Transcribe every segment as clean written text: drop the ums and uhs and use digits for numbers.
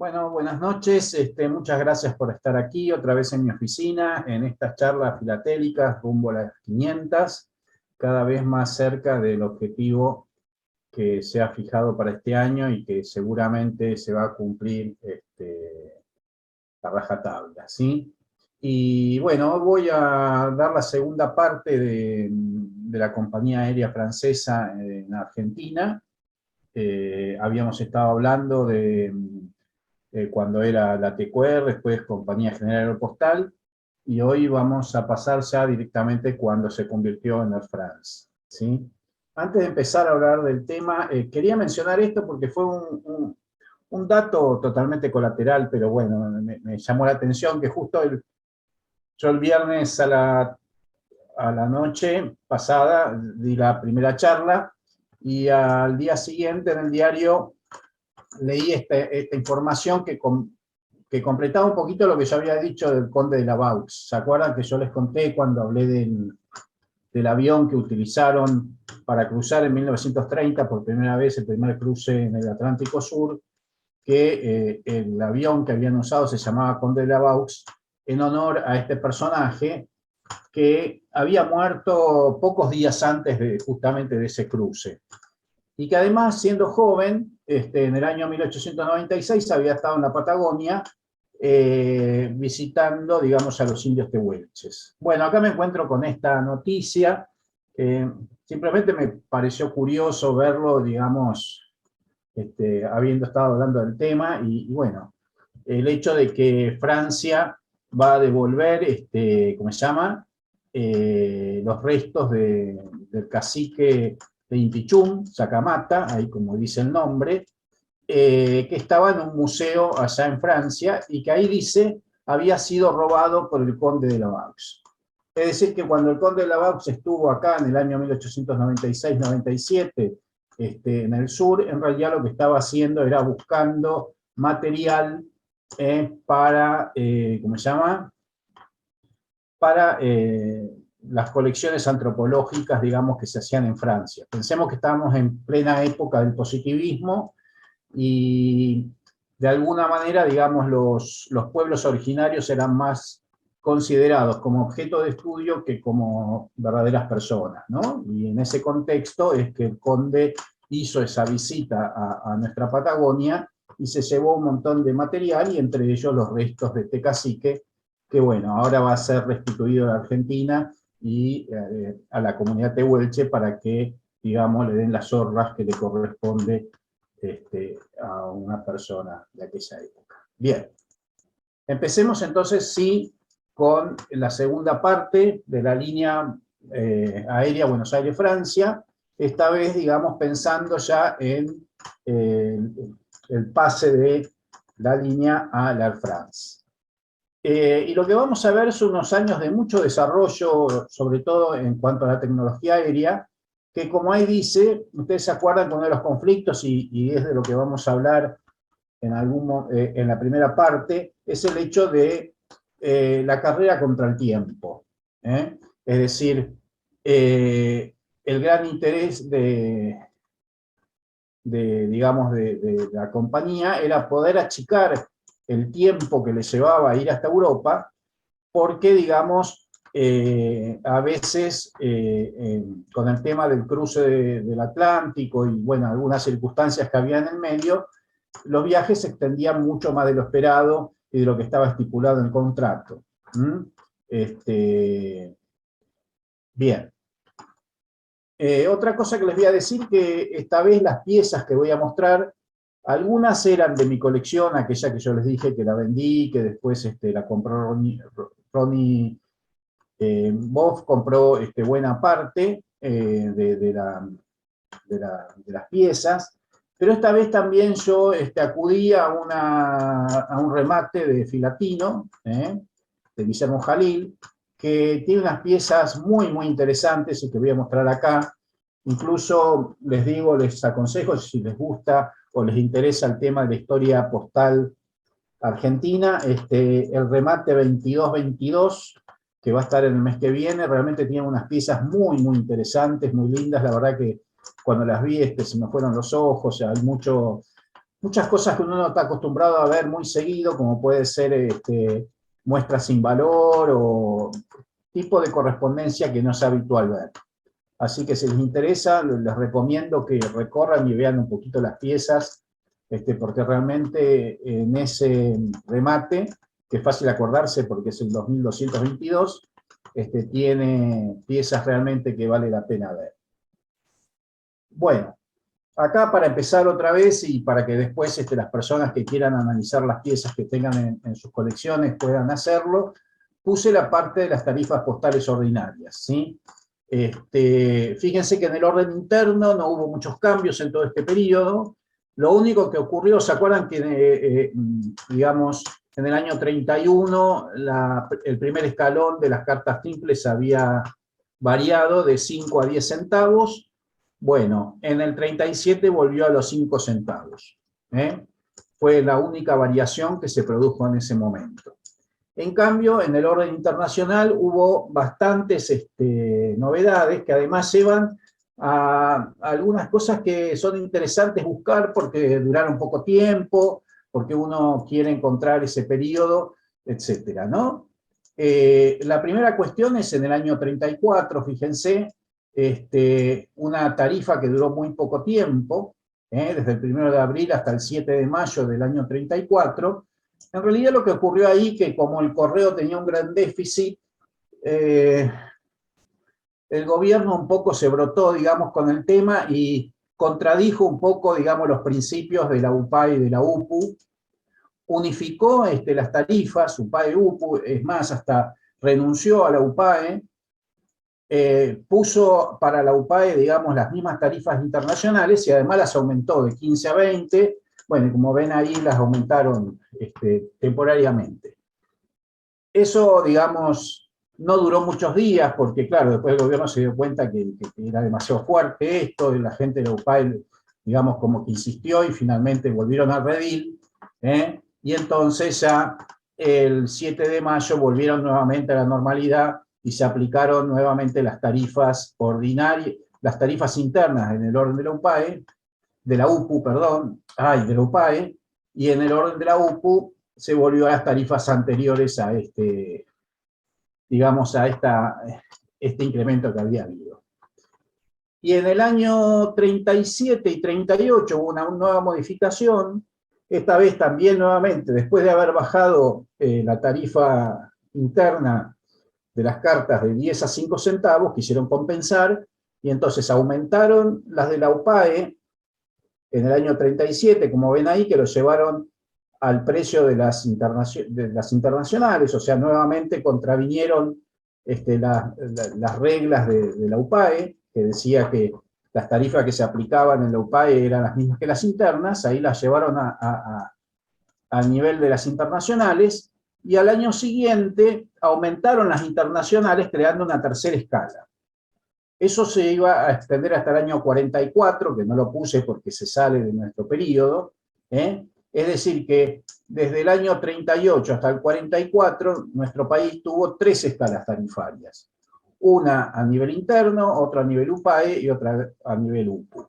Bueno, buenas noches. Muchas gracias por estar aquí otra vez en mi oficina, en estas charlas filatélicas rumbo a las 500, cada vez más cerca del objetivo que se ha fijado para este año y que seguramente se va a cumplir a rajatabla, ¿sí? Y bueno, voy a dar la segunda parte de la compañía aérea francesa en Argentina. Habíamos estado hablando de cuando era la TQR, después Compañía General Aeropostal, y hoy vamos a pasar ya directamente cuando se convirtió en Air France, ¿sí? Antes de empezar a hablar del tema, quería mencionar esto porque fue un dato totalmente colateral, pero bueno, me llamó la atención que justo yo el viernes a la noche pasada di la primera charla y al día siguiente en el diario leí esta información que completaba un poquito lo que yo había dicho del Conde de la Vaux. ¿Se acuerdan que yo les conté cuando hablé del avión que utilizaron para cruzar en 1930 por primera vez el primer cruce en el Atlántico Sur, que el avión que habían usado se llamaba Conde de la Vaux en honor a este personaje que había muerto pocos días antes justamente de ese cruce? Y que además, siendo joven, en el año 1896 había estado en la Patagonia visitando, digamos, a los indios tehuelches. Bueno, acá me encuentro con esta noticia. Simplemente me pareció curioso verlo, digamos, habiendo estado hablando del tema, y bueno, el hecho de que Francia va a devolver, ¿cómo se llama? Los restos del cacique de Intichum, Sacamata, ahí como dice el nombre, que estaba en un museo allá en Francia y que ahí dice había sido robado por el conde de la Vaux. Es decir, que cuando el conde de la Vaux estuvo acá en el año 1896-97 en el sur, en realidad lo que estaba haciendo era buscando material para, ¿cómo se llama? Para las colecciones antropológicas, digamos, que se hacían en Francia. Pensemos que estábamos en plena época del positivismo y de alguna manera, digamos, los pueblos originarios eran más considerados como objeto de estudio que como verdaderas personas, ¿no? Y en ese contexto es que el conde hizo esa visita a nuestra Patagonia y se llevó un montón de material, y entre ellos los restos de este cacique, que bueno, ahora va a ser restituido a Argentina y a la comunidad tehuelche para que, digamos, le den las honras que le corresponde a una persona de aquella época. Bien, empecemos entonces, sí, con la segunda parte de la línea aérea Buenos Aires-Francia, esta vez, digamos, pensando ya en el pase de la línea a la Air France. Y lo que vamos a ver son unos años de mucho desarrollo, sobre todo en cuanto a la tecnología aérea, que como ahí dice, ustedes se acuerdan con uno de los conflictos, y es de lo que vamos a hablar en la primera parte, es el hecho de la carrera contra el tiempo. Es decir, el gran interés digamos, de la compañía era poder achicar el tiempo que le llevaba a ir hasta Europa, porque, digamos, a veces con el tema del cruce del Atlántico y, bueno, algunas circunstancias que había en el medio, los viajes se extendían mucho más de lo esperado y de lo que estaba estipulado en el contrato. Bien. Otra cosa que les voy a decir, que esta vez las piezas que voy a mostrar, algunas eran de mi colección, aquella que yo les dije que la vendí, que después la compró Ronnie Boff, compró buena parte de las piezas, pero esta vez también yo acudí a un remate de Filatino, de Guillermo Jalil, que tiene unas piezas muy, muy interesantes y que voy a mostrar acá. Incluso les digo, les aconsejo, si les gusta o les interesa el tema de la historia postal argentina, el remate 2222, que va a estar en el mes que viene, realmente tiene unas piezas muy, muy interesantes, muy lindas. La verdad que cuando las vi se me fueron los ojos, hay mucho muchas cosas que uno no está acostumbrado a ver muy seguido, como puede ser muestras sin valor o tipo de correspondencia que no es habitual ver. Así que si les interesa, les recomiendo que recorran y vean un poquito las piezas, porque realmente en ese remate, que es fácil acordarse porque es el 2222, tiene piezas realmente que vale la pena ver. Bueno, acá para empezar otra vez y para que después las personas que quieran analizar las piezas que tengan en sus colecciones puedan hacerlo, puse la parte de las tarifas postales ordinarias, ¿sí? Fíjense que en el orden interno no hubo muchos cambios en todo este periodo. Lo único que ocurrió, ¿se acuerdan que, digamos, en el año 31 el primer escalón de las cartas simples había variado de 5 a 10 centavos? Bueno, en el 37 volvió a los 5 centavos. Fue la única variación que se produjo en ese momento. En cambio, en el orden internacional hubo bastantes novedades que además llevan a algunas cosas que son interesantes buscar porque duraron poco tiempo, porque uno quiere encontrar ese periodo, etcétera, ¿no? La primera cuestión es en el año 34, fíjense, una tarifa que duró muy poco tiempo, desde el 1 de abril hasta el 7 de mayo del año 34. En realidad lo que ocurrió ahí, que como el correo tenía un gran déficit, el gobierno un poco se brotó, digamos, con el tema y contradijo un poco, digamos, los principios de la UPAE y de la UPU, unificó las tarifas, UPAE y UPU, es más, hasta renunció a la UPAE, puso para la UPAE, digamos, las mismas tarifas internacionales y además las aumentó de 15 a 20, bueno, como ven ahí las aumentaron temporariamente. Eso, digamos, no duró muchos días porque, claro, después el gobierno se dio cuenta que era demasiado fuerte esto, y la gente de la UPAE, digamos, como que insistió y finalmente volvieron al redil, y entonces ya el 7 de mayo volvieron nuevamente a la normalidad y se aplicaron nuevamente las tarifas ordinarias, las tarifas internas en el orden de la UPAE, de la UPU, perdón, de la UPAE, y en el orden de la UPU se volvió a las tarifas anteriores a digamos, a este incremento que había habido. Y en el año 37 y 38 hubo una nueva modificación, esta vez también nuevamente, después de haber bajado la tarifa interna de las cartas de 10 a 5 centavos, quisieron compensar, y entonces aumentaron las de la UPAE en el año 37, como ven ahí, que lo llevaron al precio de las internacionales, o sea, nuevamente contravinieron las reglas de la UPAE, que decía que las tarifas que se aplicaban en la UPAE eran las mismas que las internas, ahí las llevaron al nivel de las internacionales, y al año siguiente aumentaron las internacionales creando una tercera escala. Eso se iba a extender hasta el año 44, que no lo puse porque se sale de nuestro periodo, Es decir, que desde el año 38 hasta el 44, nuestro país tuvo 3 escalas tarifarias. Una a nivel interno, otra a nivel UPAE y otra a nivel UPU.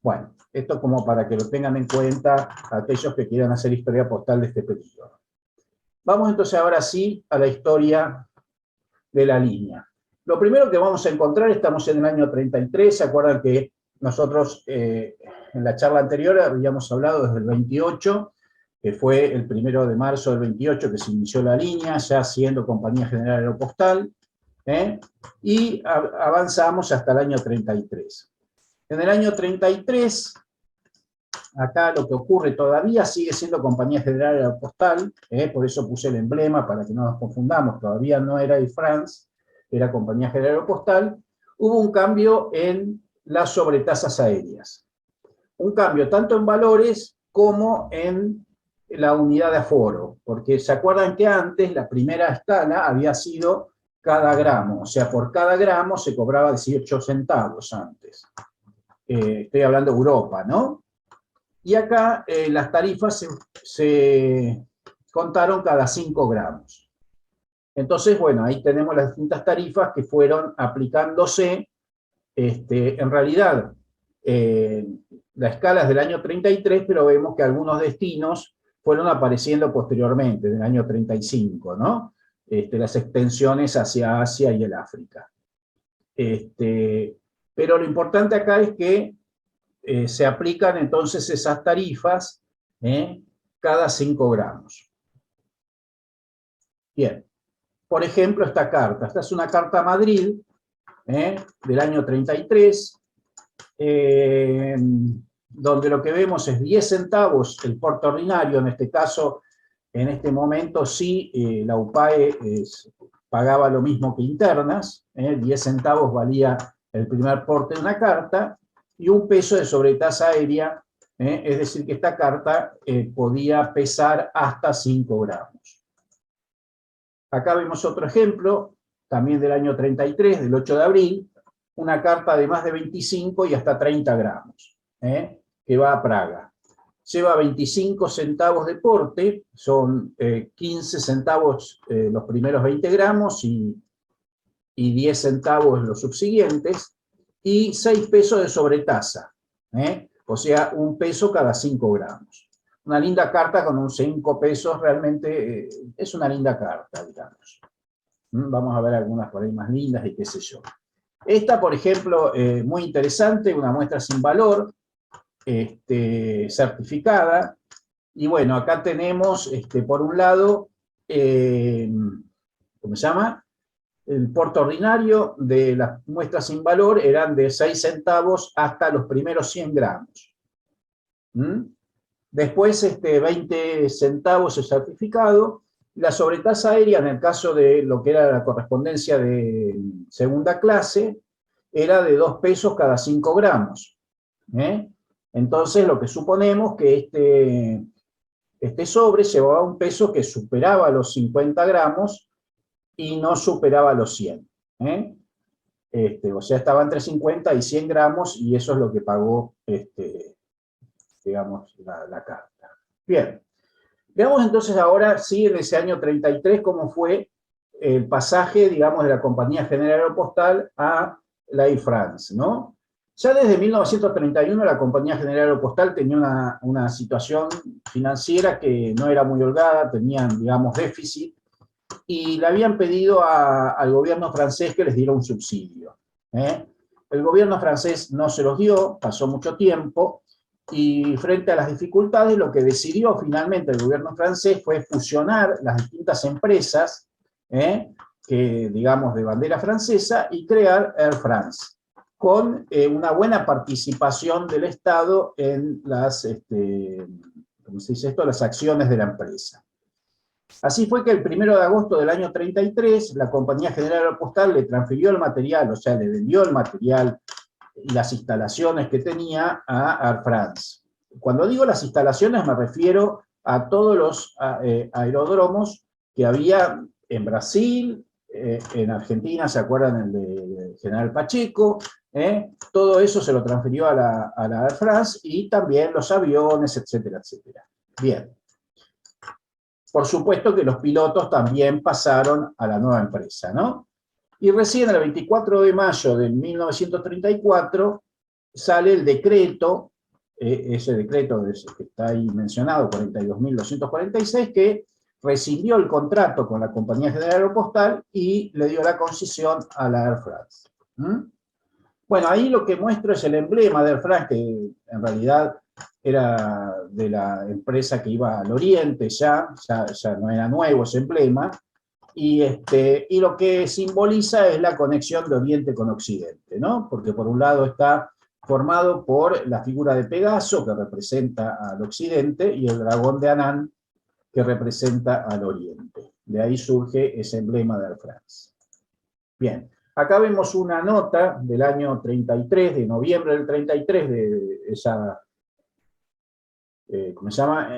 Bueno, esto como para que lo tengan en cuenta aquellos que quieran hacer historia postal de este periodo. Vamos entonces ahora sí a la historia de la línea. Lo primero que vamos a encontrar, estamos en el año 33, ¿se acuerdan que nosotros en la charla anterior habíamos hablado desde el 28, que fue el 1 de marzo del 28 que se inició la línea, ya siendo Compañía General Aeropostal, y avanzamos hasta el año 33. En el año 33, acá lo que ocurre todavía sigue siendo Compañía General Aeropostal, por eso puse el emblema para que no nos confundamos, todavía no era Air France, era Compañía General Aeropostal. Hubo un cambio en las sobretasas aéreas. Un cambio tanto en valores como en la unidad de aforo, porque se acuerdan que antes la primera escala había sido cada gramo, o sea, por cada gramo se cobraba 18 centavos antes. Estoy hablando de Europa, ¿no? Y acá las tarifas se contaron cada 5 gramos. Entonces, bueno, ahí tenemos las distintas tarifas que fueron aplicándose. En realidad, La escala es del año 33, pero vemos que algunos destinos fueron apareciendo posteriormente, en el año 35, ¿no? Las extensiones hacia Asia y el África. Pero lo importante acá es que se aplican entonces esas tarifas cada 5 gramos. Bien, por ejemplo, esta carta. Esta es una carta a Madrid del año 33, donde lo que vemos es 10 centavos el porte ordinario, en este caso, en este momento sí, la UPAE pagaba lo mismo que internas, 10 centavos valía el primer porte de una carta, y un peso de sobretasa aérea, es decir, que esta carta podía pesar hasta 5 gramos. Acá vemos otro ejemplo, también del año 33, del 8 de abril, una carta de más de 25 y hasta 30 gramos, que va a Praga. Lleva 25 centavos de porte, son 15 centavos los primeros 20 gramos y 10 centavos los subsiguientes, y 6 pesos de sobretasa, o sea, 1 peso cada 5 gramos. Una linda carta con un 5 pesos, realmente es una linda carta, digamos. Vamos a ver algunas por ahí más lindas y qué sé yo. Esta, por ejemplo, muy interesante, una muestra sin valor, certificada. Y bueno, acá tenemos, por un lado, ¿cómo se llama? El porte ordinario de las muestras sin valor eran de 6 centavos hasta los primeros 100 gramos. Después, 20 centavos el certificado. La sobretasa aérea, en el caso de lo que era la correspondencia de segunda clase, era de 2 pesos cada 5 gramos. Entonces, lo que suponemos que este sobre llevaba un peso que superaba los 50 gramos y no superaba los 100. O sea, estaba entre 50 y 100 gramos y eso es lo que pagó, digamos, la carta. Bien. Veamos entonces ahora, sí, en ese año 33, cómo fue el pasaje, digamos, de la Compañía General Aeropostal a la Air France, ¿no? Ya desde 1931 la Compañía General Aeropostal tenía una situación financiera que no era muy holgada, tenían, digamos, déficit, y le habían pedido al gobierno francés que les diera un subsidio. El gobierno francés no se los dio, pasó mucho tiempo, y frente a las dificultades, lo que decidió finalmente el gobierno francés fue fusionar las distintas empresas, que, digamos, de bandera francesa, y crear Air France, con una buena participación del Estado en las, ¿cómo se dice esto?, las acciones de la empresa. Así fue que el 1 de agosto del año 33, la Compañía General Aeropostal le transfirió el material, o sea, le vendió el material y las instalaciones que tenía a Air France. Cuando digo las instalaciones me refiero a todos los aeródromos que había en Brasil, en Argentina, ¿se acuerdan? El de General Pacheco, todo eso se lo transfirió a la Air France, y también los aviones, etcétera, etcétera. Bien. Por supuesto que los pilotos también pasaron a la nueva empresa, ¿no? Y recién el 24 de mayo de 1934 sale el decreto, ese decreto que está ahí mencionado, 42.246, que rescindió el contrato con la Compañía General Aeropostal y le dio la concesión a la Air France. Bueno, ahí lo que muestro es el emblema de Air France, que en realidad era de la empresa que iba al oriente, ya no era nuevo ese emblema, y lo que simboliza es la conexión de Oriente con Occidente, ¿no? Porque por un lado está formado por la figura de Pegaso, que representa al Occidente, y el dragón de Anán, que representa al Oriente. De ahí surge ese emblema de Air France. Bien, acá vemos una nota del año 33, de noviembre del 33, de esa, ¿cómo se llama?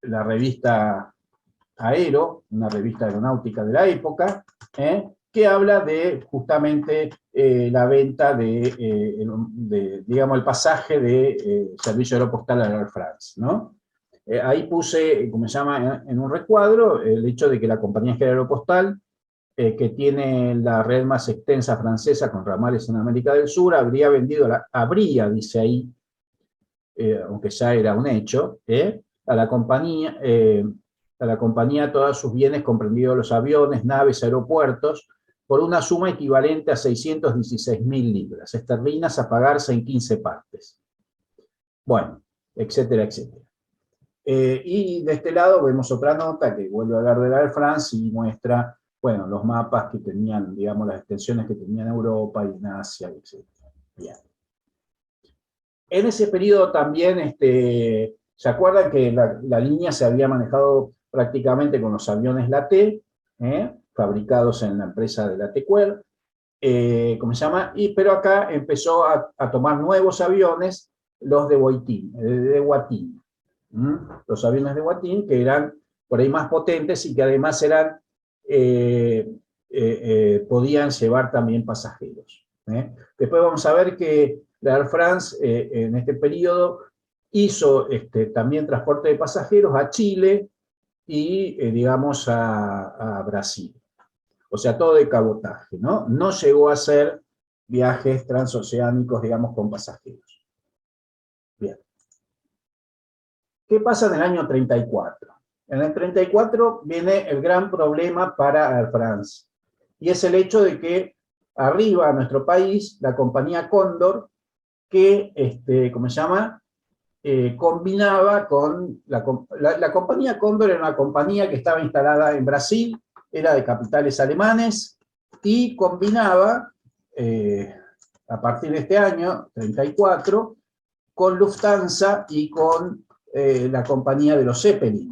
La revista Aero, una revista aeronáutica de la época, que habla de justamente la venta digamos, el pasaje de servicio aeropostal a la Air France, ¿no? Ahí puse, como se llama, en un recuadro, el hecho de que la Compañía General Aeropostal que tiene la red más extensa francesa con ramales en América del Sur, habría vendido, dice ahí, aunque ya era un hecho, a la compañía todos sus bienes, comprendidos los aviones, naves, aeropuertos, por una suma equivalente a 616.000 libras esterlinas a pagarse en 15 partes. Bueno, etcétera, etcétera. Y de este lado vemos otra nota que vuelve a hablar de la Air France y muestra, bueno, los mapas que tenían, digamos, las extensiones que tenían en Europa y en Asia, etc. Bien. En ese periodo también, ¿se acuerdan que la línea se había manejado prácticamente con los aviones LAT, fabricados en la empresa de LATeQuer, ¿cómo se llama? Pero acá empezó a tomar nuevos aviones, los de Huatín. Los aviones de Huatín, que eran por ahí más potentes y que además eran, podían llevar también pasajeros. Después vamos a ver que la Air France en este periodo hizo también transporte de pasajeros a Chile y, digamos, a Brasil. O sea, todo de cabotaje, ¿no? No llegó a hacer viajes transoceánicos, digamos, con pasajeros. Bien. ¿Qué pasa en el año 34? En el 34 viene el gran problema para Air France, y es el hecho de que arriba a nuestro país la compañía Cóndor, que, ¿cómo se llama? Combinaba con, la compañía Cóndor era una compañía que estaba instalada en Brasil, era de capitales alemanes, y combinaba, a partir de este año, 34, con Lufthansa y con la compañía de los Zeppelin.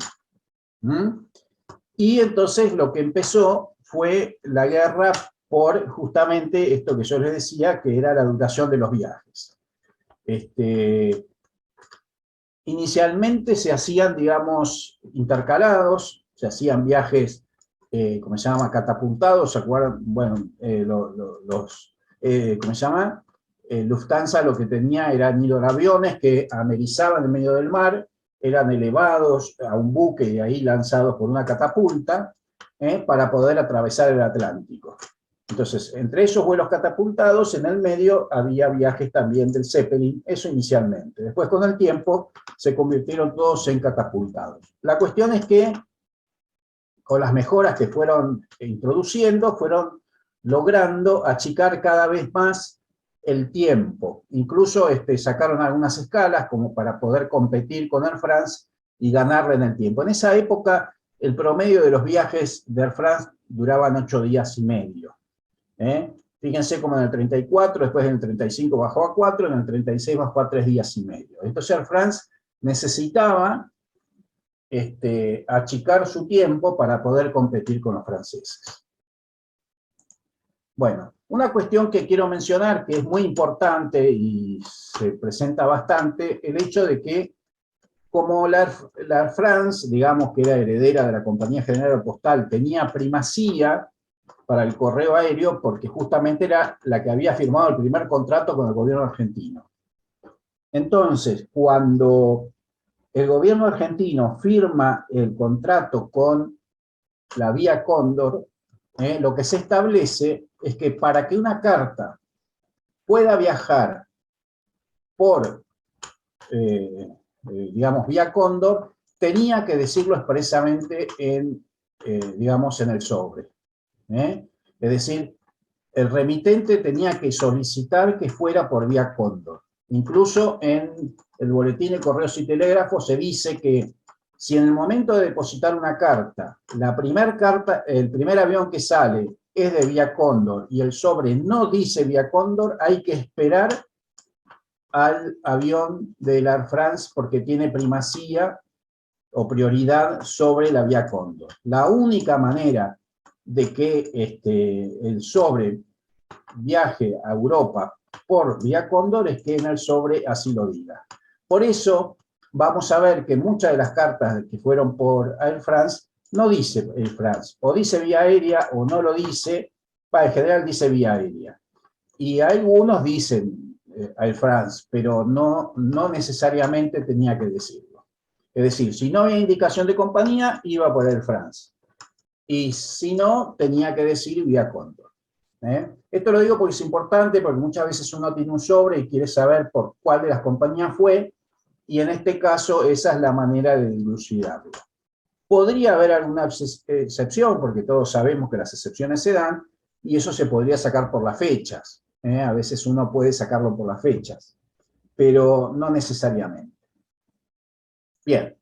Y entonces lo que empezó fue la guerra por justamente esto que yo les decía, que era la duración de los viajes. Inicialmente se hacían, digamos, intercalados, se hacían viajes, ¿cómo se llama?, catapultados, ¿se acuerdan? Bueno, ¿cómo se llama? Lufthansa lo que tenía eran hidroaviones que amerizaban en medio del mar, eran elevados a un buque y ahí lanzados por una catapulta, para poder atravesar el Atlántico. Entonces, entre esos vuelos catapultados, en el medio había viajes también del Zeppelin, eso inicialmente. Después, con el tiempo, se convirtieron todos en catapultados. La cuestión es que, con las mejoras que fueron introduciendo, fueron logrando achicar cada vez más el tiempo. Incluso sacaron algunas escalas como para poder competir con Air France y ganarle en el tiempo. En esa época, el promedio de los viajes de Air France duraban 8 días y medio. Fíjense como en el 34, después en el 35 bajó a 4, en el 36 bajó a 3 días y medio. Entonces Air France necesitaba achicar su tiempo para poder competir con los franceses. Bueno, una cuestión que quiero mencionar, que es muy importante y se presenta bastante, el hecho de que como la Air France, digamos que era heredera de la Compañía General Postal, tenía primacía para el correo aéreo porque justamente era la que había firmado el primer contrato con el gobierno argentino. Entonces, cuando el gobierno argentino firma el contrato con la Vía Cóndor, lo que se establece es que para que una carta pueda viajar por, digamos, Vía Cóndor, tenía que decirlo expresamente digamos, en el sobre. Es decir, el remitente tenía que solicitar que fuera por Vía Cóndor. Incluso en el boletín de Correos y Telégrafos se dice que si en el momento de depositar una carta, el primer avión que sale es de Vía Cóndor y el sobre no dice Vía Cóndor, hay que esperar al avión de la Air France porque tiene primacía o prioridad sobre la Vía Cóndor. La única manera de que el sobre viaje a Europa por Vía Cóndor es que en el sobre así lo diga. Por eso vamos a ver que muchas de las cartas que fueron por Air France no dice Air France, o dice vía aérea o no lo dice, en general dice vía aérea. Y algunos dicen Air France, pero no necesariamente tenía que decirlo. Es decir, si no había indicación de compañía, iba por Air France. y si no, tenía que decir vía cóndor. Esto lo digo porque es importante, porque muchas veces uno tiene un sobre y quiere saber por cuál de las compañías fue, y en este caso esa es la manera de dilucidarlo. Podría haber alguna excepción, porque todos sabemos que las excepciones se dan, y eso se podría sacar por las fechas. A veces uno puede sacarlo por las fechas, pero no necesariamente. Bien.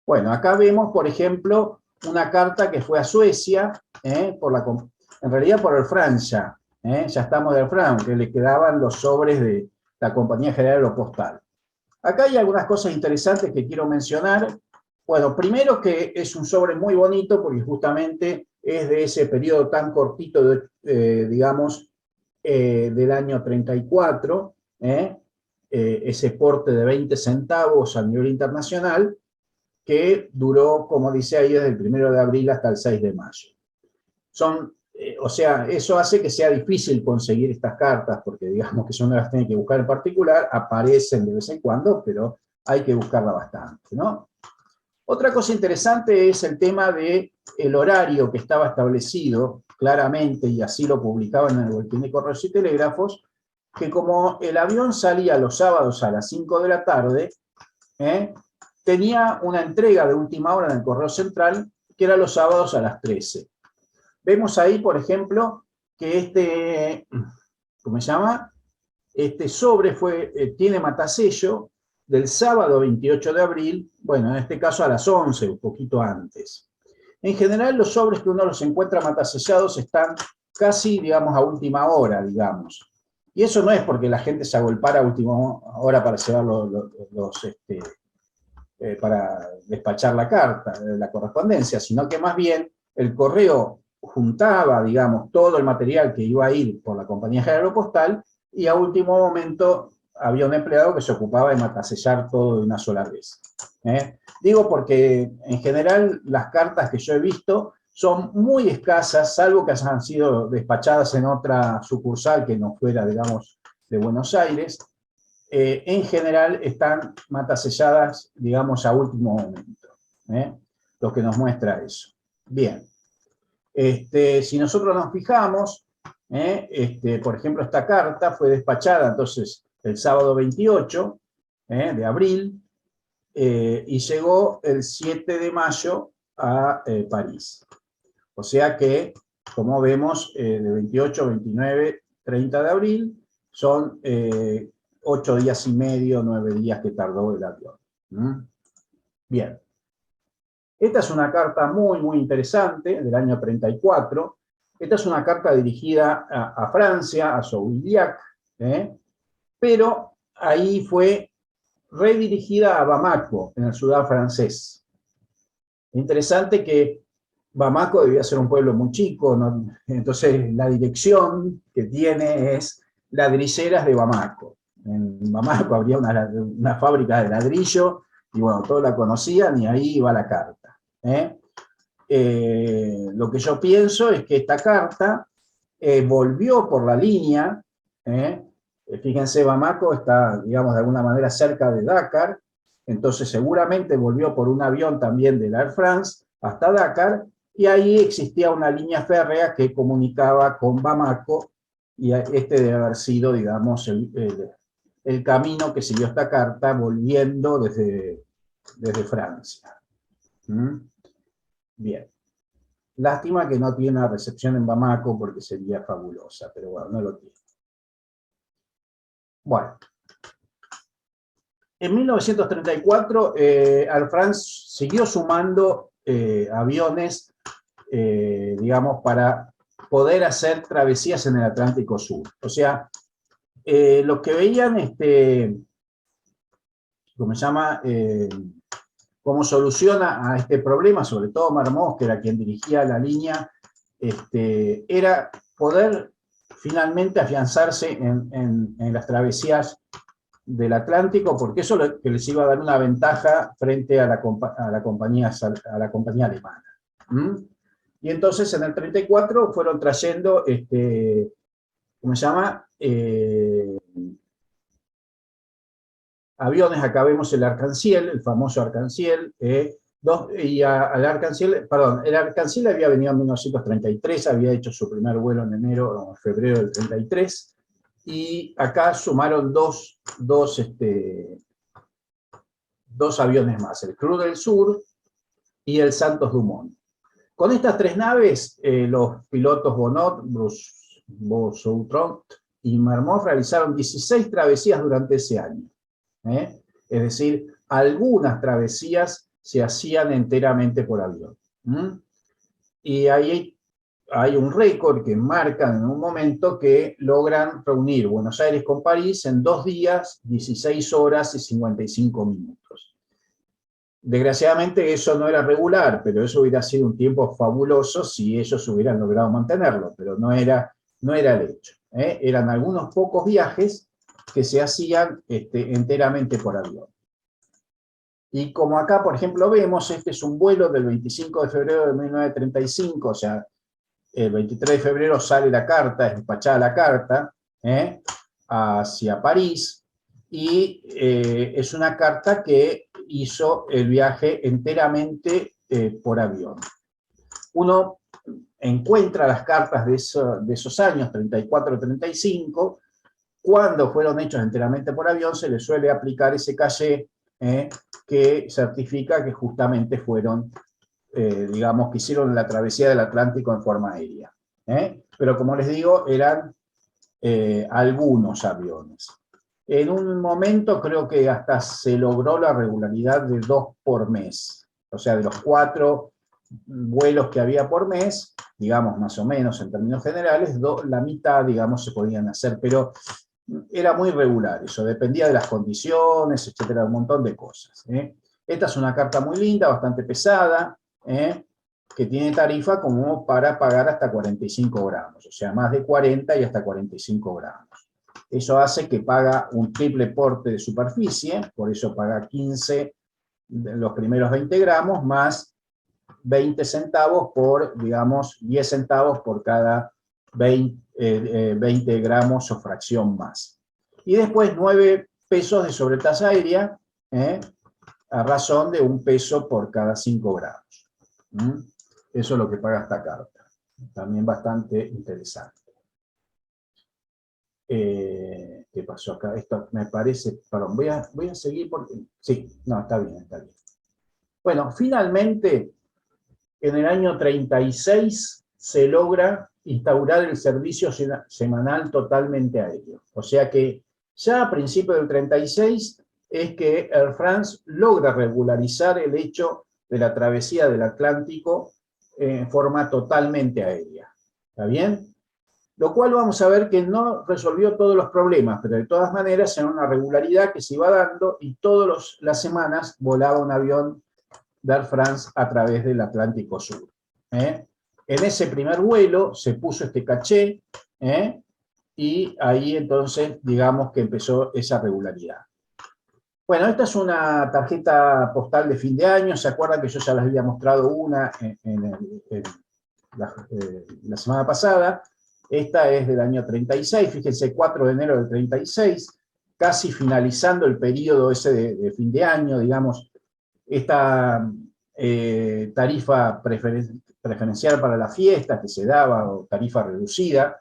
Bueno, acá vemos, por ejemplo, una carta que fue a Suecia, en realidad por el Francia, ya estamos del Francia, que le quedaban los sobres de la Compañía General de lo Postal. Acá hay algunas cosas interesantes que quiero mencionar. Bueno, primero que es un sobre muy bonito porque justamente es de ese periodo tan cortito, digamos, del año 34, ese porte de 20 centavos a nivel internacional, que duró, como dice ahí, desde el 1 de abril hasta el 6 de mayo. O sea, eso hace que sea difícil conseguir estas cartas, porque digamos que si uno las tiene que buscar en particular, aparecen de vez en cuando, pero hay que buscarla bastante, ¿no? Otra cosa interesante es el tema del horario que estaba establecido claramente, y así lo publicaban en el Boletín de Correos y Telégrafos, que como el avión salía los sábados a las 5 de la tarde, tenía una entrega de última hora en el Correo Central, que era los sábados a las 13. Vemos ahí, por ejemplo, que ¿cómo se llama? Este sobre tiene matasello del sábado 28 de abril, bueno, en este caso a las 11, un poquito antes. En general, los sobres que uno los encuentra matasellados están casi, digamos, a última hora, digamos. Y eso no es porque la gente se agolpara a última hora para llevar para despachar la carta, la correspondencia, sino que más bien el correo juntaba, digamos, todo el material que iba a ir por la Compañía General Postal, y a último momento había un empleado que se ocupaba de matasellar todo de una sola vez. Digo porque en general las cartas que yo he visto son muy escasas, salvo que hayan sido despachadas en otra sucursal que no fuera, digamos, de Buenos Aires. En general están mataselladas, digamos, a último momento. Lo que nos muestra eso. Bien. Si nosotros nos fijamos, por ejemplo, esta carta fue despachada entonces el sábado 28 de abril y llegó el 7 de mayo a París. O sea que, como vemos, de 28, 29, 30 de abril son 8 días y medio, 9 días que tardó el avión. Bien. Esta es una carta muy, muy interesante, del año 34. Esta es una carta dirigida a Francia, a Souvignac, pero ahí fue redirigida a Bamako, en el Sudán francés. Interesante que Bamako debía ser un pueblo muy chico, ¿no? Entonces la dirección que tiene es Ladrilleras de Bamako. En Bamako habría una fábrica de ladrillo, y bueno, todos la conocían y ahí iba la carta. Lo que yo pienso es que esta carta volvió por la línea, fíjense, Bamako está, digamos, de alguna manera cerca de Dakar, entonces seguramente volvió por un avión también de la Air France hasta Dakar, y ahí existía una línea férrea que comunicaba con Bamako, y este debe haber sido, digamos, el camino que siguió esta carta volviendo desde Francia. Bien. Lástima que no tiene una recepción en Bamako porque sería fabulosa, pero bueno, no lo tiene. Bueno. En 1934, Air France siguió sumando aviones, digamos, para poder hacer travesías en el Atlántico Sur. O sea, lo que veían, ¿cómo se llama? Cómo soluciona a este problema, sobre todo Marmos, que era quien dirigía la línea, era poder finalmente afianzarse en las travesías del Atlántico, porque eso que les iba a dar una ventaja frente a la compañía alemana. Y entonces en el 34 fueron trayendo, ¿cómo se llama? Aviones. Acá vemos el Arc-en-Ciel, el famoso Arc-en-Ciel, Al Arcanciel, perdón, el Arcanciel había venido en 1933, había hecho su primer vuelo en enero o febrero del 33, y acá sumaron dos aviones más, el Cruz del Sur y el Santos Dumont. Con estas tres naves, los pilotos Bonot, Boussoutron y Mermoz realizaron 16 travesías durante ese año. Es decir, algunas travesías se hacían enteramente por avión. Y ahí hay un récord que marcan en un momento que logran reunir Buenos Aires con París en 2 días, 16 horas y 55 minutos. Desgraciadamente eso no era regular, pero eso hubiera sido un tiempo fabuloso si ellos hubieran logrado mantenerlo, pero no era el hecho. Eran algunos pocos viajes que se hacían enteramente por avión. Y como acá, por ejemplo, vemos, este es un vuelo del 25 de febrero de 1935, o sea, el 23 de febrero sale la carta, es despachada la carta, hacia París, y es una carta que hizo el viaje enteramente por avión. Uno encuentra las cartas de esos años, 34-35, cuando fueron hechos enteramente por avión, se les suele aplicar ese caché que certifica que justamente fueron, digamos, que hicieron la travesía del Atlántico en forma aérea. Pero como les digo, eran algunos aviones. En un momento creo que hasta se logró la regularidad de 2 por mes. O sea, de los 4 vuelos que había por mes, digamos más o menos en términos generales, la mitad, digamos, se podían hacer, pero era muy regular eso, dependía de las condiciones, etcétera, un montón de cosas. Esta es una carta muy linda, bastante pesada, que tiene tarifa como para pagar hasta 45 gramos, o sea, más de 40 y hasta 45 gramos. Eso hace que paga un triple porte de superficie, por eso paga 15 los primeros 20 gramos, más 20 centavos por, digamos, 10 centavos por cada 20 gramos o fracción más. Y después 9 pesos de sobretasa aérea, a razón de 1 peso por cada 5 gramos. Eso es lo que paga esta carta. También bastante interesante. ¿Qué pasó acá? Esto me parece, perdón, voy a seguir porque, sí, no, está bien. Bueno, finalmente, en el año 36 se logra instaurar el servicio semanal totalmente aéreo. O sea que ya a principios del 36 es que Air France logra regularizar el hecho de la travesía del Atlántico en forma totalmente aérea. ¿Está bien? Lo cual vamos a ver que no resolvió todos los problemas, pero de todas maneras era una regularidad que se iba dando y todas las semanas volaba un avión de Air France a través del Atlántico Sur. En ese primer vuelo se puso este caché, y ahí entonces digamos que empezó esa regularidad. Bueno, esta es una tarjeta postal de fin de año. ¿Se acuerdan que yo ya les había mostrado una la semana pasada? Esta es del año 36, fíjense, 4 de enero del 36, casi finalizando el periodo ese de fin de año, digamos, esta tarifa preferencial para la fiesta que se daba, o tarifa reducida,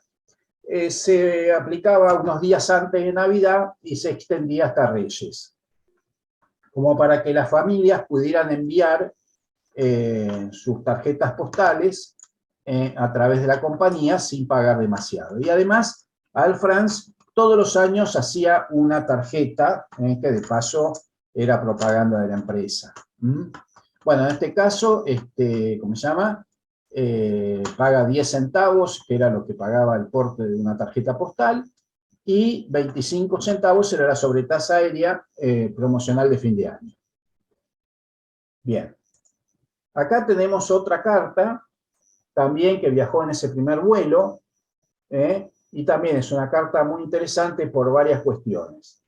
se aplicaba unos días antes de Navidad y se extendía hasta Reyes, como para que las familias pudieran enviar sus tarjetas postales a través de la compañía sin pagar demasiado. Y además, Air France todos los años hacía una tarjeta que de paso era propaganda de la empresa. Bueno, en este caso, ¿cómo se llama? Paga 10 centavos, que era lo que pagaba el porte de una tarjeta postal, y 25 centavos era la sobretasa aérea promocional de fin de año. Bien. Acá tenemos otra carta, también que viajó en ese primer vuelo, y también es una carta muy interesante por varias cuestiones.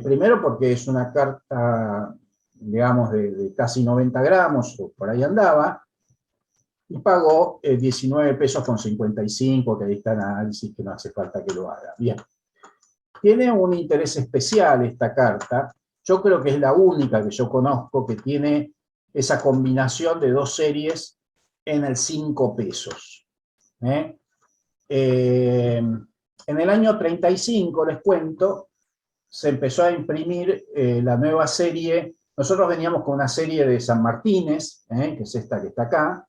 Primero porque es una carta, digamos, de casi 90 gramos, o por ahí andaba, y pagó 19 pesos con 55, que ahí está en análisis, que no hace falta que lo haga. Bien. Tiene un interés especial esta carta. Yo creo que es la única que yo conozco que tiene esa combinación de dos series en el 5 pesos. En el año 35, les cuento, se empezó a imprimir la nueva serie. Nosotros veníamos con una serie de San Martínez, que es esta que está acá,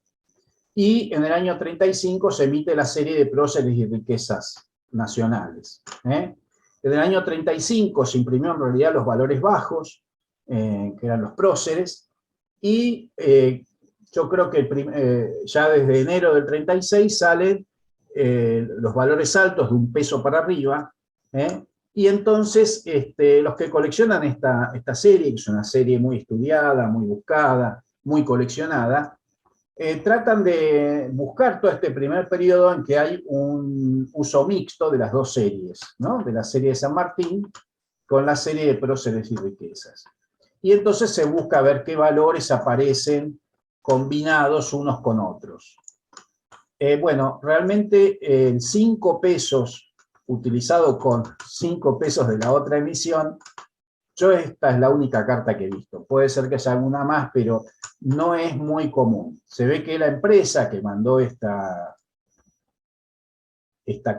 y en el año 35 se emite la serie de Próceres y Riquezas Nacionales. En el año 35 se imprimió en realidad los valores bajos, que eran los próceres, y yo creo que ya desde enero del 36 salen los valores altos de 1 peso para arriba, y entonces los que coleccionan esta serie, que es una serie muy estudiada, muy buscada, muy coleccionada, tratan de buscar todo este primer periodo en que hay un uso mixto de las dos series, ¿no? De la serie de San Martín con la serie de Próceres y Riquezas. Y entonces se busca ver qué valores aparecen combinados unos con otros. Bueno, realmente el 5 pesos utilizado con 5 pesos de la otra emisión, yo esta es la única carta que he visto. Puede ser que haya alguna más, pero no es muy común. Se ve que la empresa que mandó esta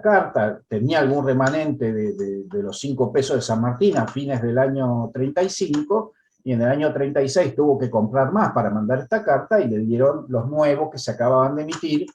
carta tenía algún remanente de los 5 pesos de San Martín a fines del año 35, y en el año 36 tuvo que comprar más para mandar esta carta, y le dieron los nuevos que se acababan de emitir,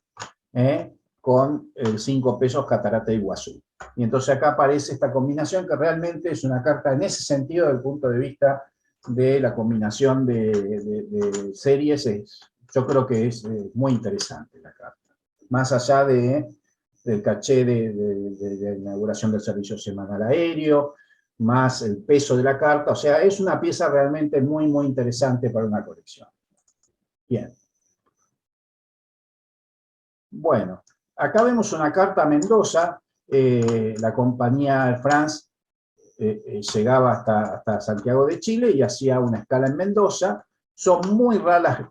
con el 5 pesos Catarata de Iguazú. Y entonces acá aparece esta combinación, que realmente es una carta en ese sentido, desde el punto de vista de la combinación de series, yo creo que es muy interesante la carta. Más allá del caché de la inauguración del servicio semanal aéreo, más el peso de la carta, o sea, es una pieza realmente muy, muy interesante para una colección. Bien. Bueno, acá vemos una carta a Mendoza. La compañía Air France llegaba hasta Santiago de Chile y hacía una escala en Mendoza. Son muy raras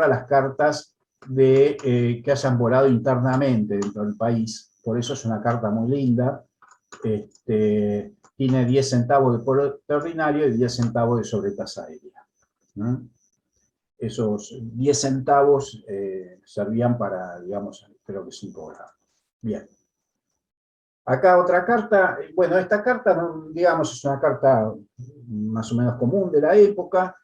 las cartas que hayan volado internamente dentro del país. Por eso es una carta muy linda. Tiene 10 centavos de porte ordinario y 10 centavos de sobretasa aérea. Esos 10 centavos servían para, digamos, creo que 5 gramos. Bien. Acá otra carta. Bueno, esta carta, digamos, es una carta más o menos común de la época,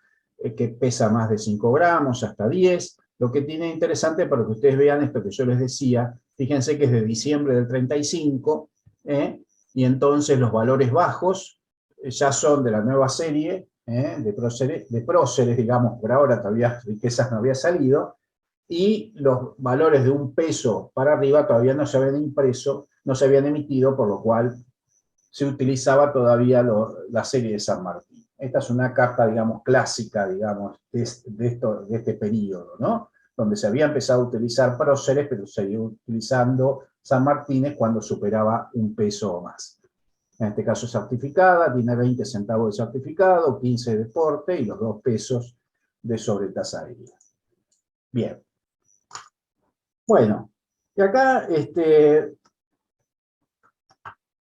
que pesa más de 5 gramos, hasta 10. Lo que tiene interesante, para que ustedes vean esto que yo les decía, fíjense que es de diciembre del 35, y entonces los valores bajos ya son de la nueva serie, de próceres, digamos, por ahora todavía Riquezas no había salido, y los valores de 1 peso para arriba todavía no se habían impreso, no se habían emitido, por lo cual se utilizaba todavía la serie de San Martín. Esta es una carta, digamos, clásica, digamos, de este periodo, ¿no? Donde se había empezado a utilizar próceres, pero se seguía utilizando San Martínez cuando superaba 1 peso o más. En este caso es certificada, tiene 20 centavos de certificado, 15 de porte y los 2 pesos de sobretasa aérea. Bien. Bueno, y acá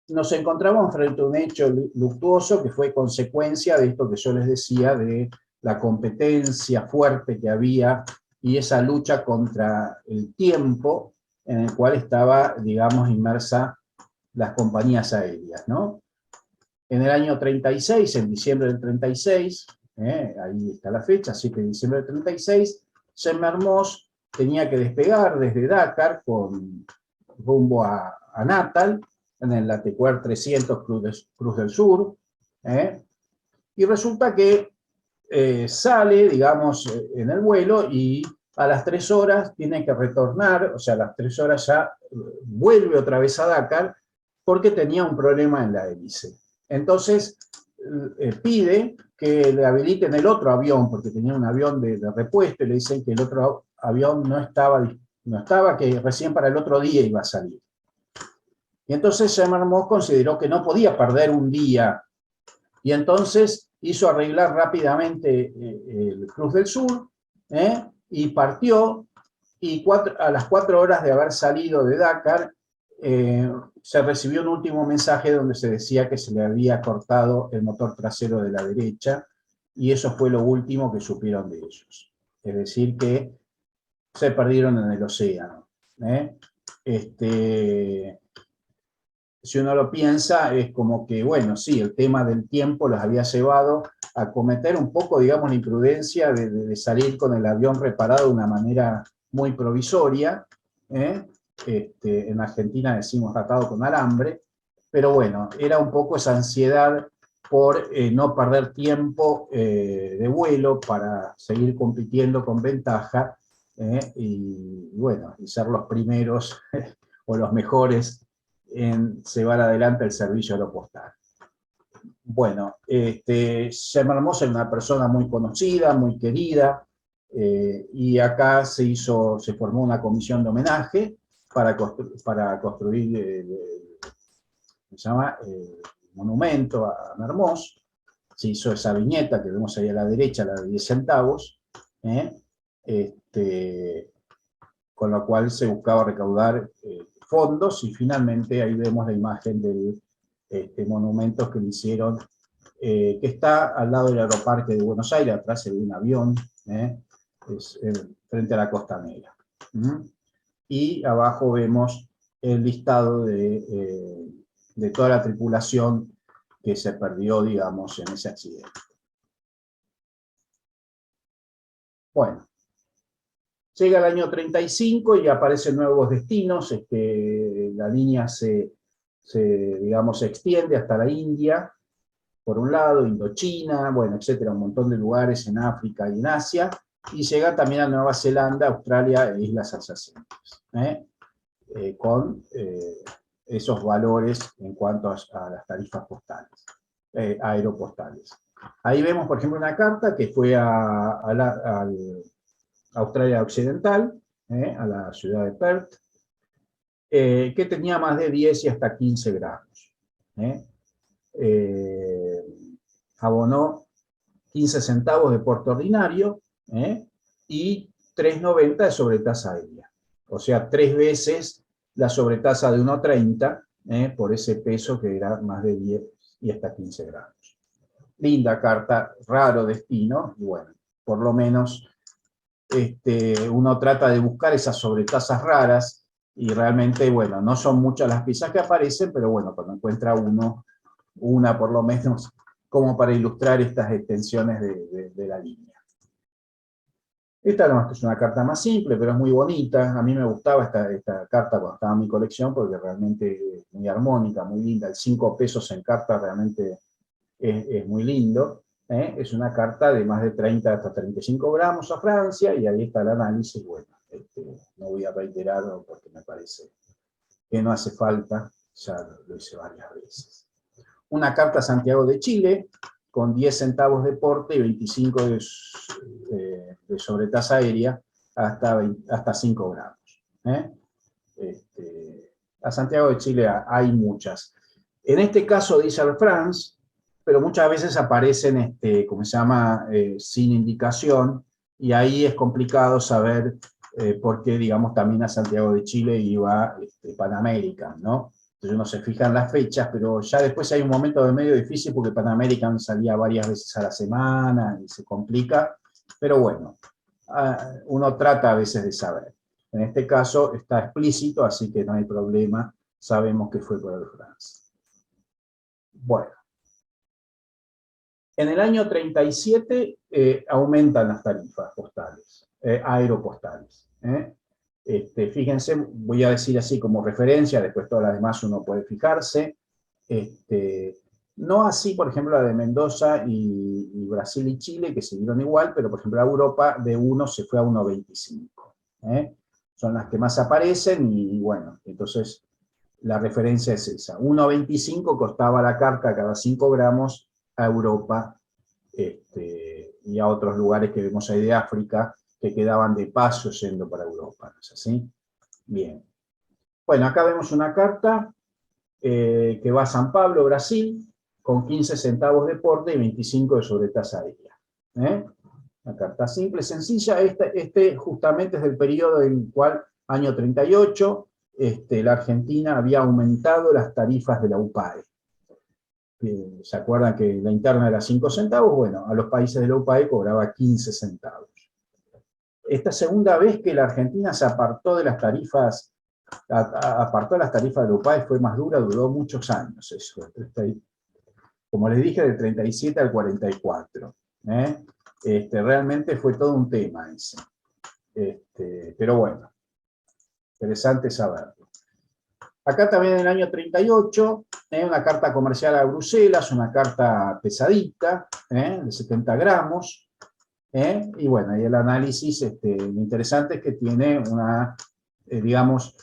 nos encontramos frente a un hecho luctuoso que fue consecuencia de esto que yo les decía, de la competencia fuerte que había y esa lucha contra el tiempo en el cual estaba, digamos, inmersa las compañías aéreas, ¿no? En el año 36, en diciembre del 36, ahí está la fecha, 7 de diciembre del 36, Shem Mermoz tenía que despegar desde Dakar con rumbo a Natal, en el Latecoer 300 Cruz del Sur, y resulta que sale, digamos, en el vuelo, y a las 3 horas tiene que retornar, o sea, a las 3 horas ya vuelve otra vez a Dakar, porque tenía un problema en la hélice. Entonces pide que le habiliten el otro avión, porque tenía un avión de repuesto, y le dicen que el otro avión no estaba, que recién para el otro día iba a salir. Y entonces Shem Mermoz consideró que no podía perder un día, y entonces hizo arreglar rápidamente el Cruz del Sur, y partió, y a las 4 horas de haber salido de Dakar, se recibió un último mensaje donde se decía que se le había cortado el motor trasero de la derecha, y eso fue lo último que supieron de ellos. Es decir, que se perdieron en el océano. Si uno lo piensa, es como que, bueno, sí, el tema del tiempo los había llevado a cometer un poco, digamos, la imprudencia de salir con el avión reparado de una manera muy provisoria. En Argentina decimos atado con alambre, pero bueno, era un poco esa ansiedad por no perder tiempo de vuelo para seguir compitiendo con ventaja, y bueno, y ser los primeros o los mejores en llevar adelante el servicio aeropostal. Bueno, Gemma Hermosa era una persona muy conocida, muy querida, y acá se formó una comisión de homenaje para construir se llama monumento a Mermoz. Se hizo esa viñeta que vemos ahí a la derecha, la de 10 centavos, con lo cual se buscaba recaudar fondos, y finalmente ahí vemos la imagen del monumento que le hicieron, que está al lado del Aeroparque de Buenos Aires, atrás de un avión, frente a la costanera. Y abajo vemos el listado de toda la tripulación que se perdió, digamos, en ese accidente. Bueno, llega el año 35 y aparecen nuevos destinos. La línea digamos, se extiende hasta la India, por un lado, Indochina, bueno, etcétera, un montón de lugares en África y en Asia, y llega también a Nueva Zelanda, Australia e Islas Adyacentes, con esos valores en cuanto a las tarifas postales, aeropostales. Ahí vemos, por ejemplo, una carta que fue a Australia Occidental, a la ciudad de Perth, que tenía más de 10 y hasta 15 gramos. Abonó 15 centavos de porte ordinario, y 3,90 de sobretasa aérea. O sea, 3 veces la sobretasa de 1,30, por ese peso que era más de 10 y hasta 15 gramos. Linda carta, raro destino, y bueno, por lo menos uno trata de buscar esas sobretasas raras, y realmente, bueno, no son muchas las piezas que aparecen, pero bueno, cuando encuentra una por lo menos, como para ilustrar estas extensiones de la línea. Esta no, es una carta más simple, pero es muy bonita. A mí me gustaba esta carta cuando estaba en mi colección, porque realmente es muy armónica, muy linda. El 5 pesos en carta realmente es muy lindo. Es una carta de más de 30 hasta 35 gramos a Francia, y ahí está el análisis. Bueno, no voy a reiterarlo porque me parece que no hace falta, ya lo hice varias veces. Una carta a Santiago de Chile, con 10 centavos de porte y 25 de sobretasa aérea, hasta 5 gramos. A Santiago de Chile hay muchas. En este caso dice Air France, pero muchas veces aparecen, como se llama, sin indicación, y ahí es complicado saber por qué, digamos, también a Santiago de Chile iba Pan American, ¿no? Entonces uno se fija en las fechas, pero ya después hay un momento de medio difícil porque Pan American salía varias veces a la semana y se complica, pero bueno, uno trata a veces de saber. En este caso está explícito, así que no hay problema, sabemos que fue por Air France. Bueno, en el año 37 aumentan las tarifas postales, aeropostales. Fíjense, voy a decir así como referencia, después todas las demás uno puede fijarse. No así, por ejemplo, la de Mendoza y Brasil y Chile, que siguieron igual, pero por ejemplo a Europa de 1 se fue a 1,25. Son las que más aparecen, y bueno, entonces la referencia es esa. 1,25 costaba la carta cada 5 gramos a Europa, y a otros lugares que vemos ahí de África, que quedaban de paso yendo para Europa, ¿no es así? Bien. Bueno, acá vemos una carta que va a San Pablo, Brasil, con 15 centavos de porte y 25 de sobretasa aérea. Una carta simple, sencilla. Justamente es del periodo en el cual, año 38, la Argentina había aumentado las tarifas de la UPAE. ¿Se acuerdan que la interna era 5 centavos? Bueno, a los países de la UPAE cobraba 15 centavos. esta segunda vez que la Argentina se apartó de las tarifas, apartó las tarifas de UPAE, fue más dura, duró muchos años eso. Como les dije, del 37 al 44. Realmente fue todo un tema ese. Pero bueno, interesante saberlo. Acá también en el año 38, una carta comercial a Bruselas, una carta pesadita, de 70 gramos, y bueno, y el análisis, lo interesante es que tiene una, digamos,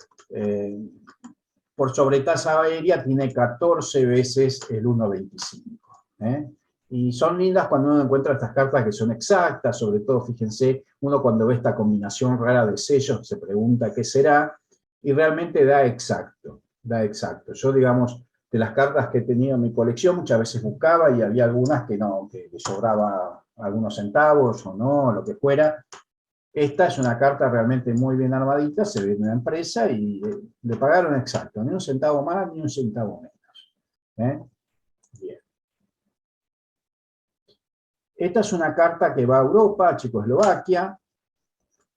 por sobretasa aérea tiene 14 veces el 1,25. Y son lindas cuando uno encuentra estas cartas que son exactas, sobre todo, fíjense, uno cuando ve esta combinación rara de sellos se pregunta qué será, y realmente da exacto, da exacto. Yo, digamos, de las cartas que he tenido en mi colección, muchas veces buscaba y había algunas que no, que sobraba algunos centavos o no, lo que fuera. Esta es una carta realmente muy bien armadita, se ve en una empresa y le pagaron exacto, ni un centavo más ni un centavo menos. Bien. Esta es una carta que va a Europa, a Checoslovaquia.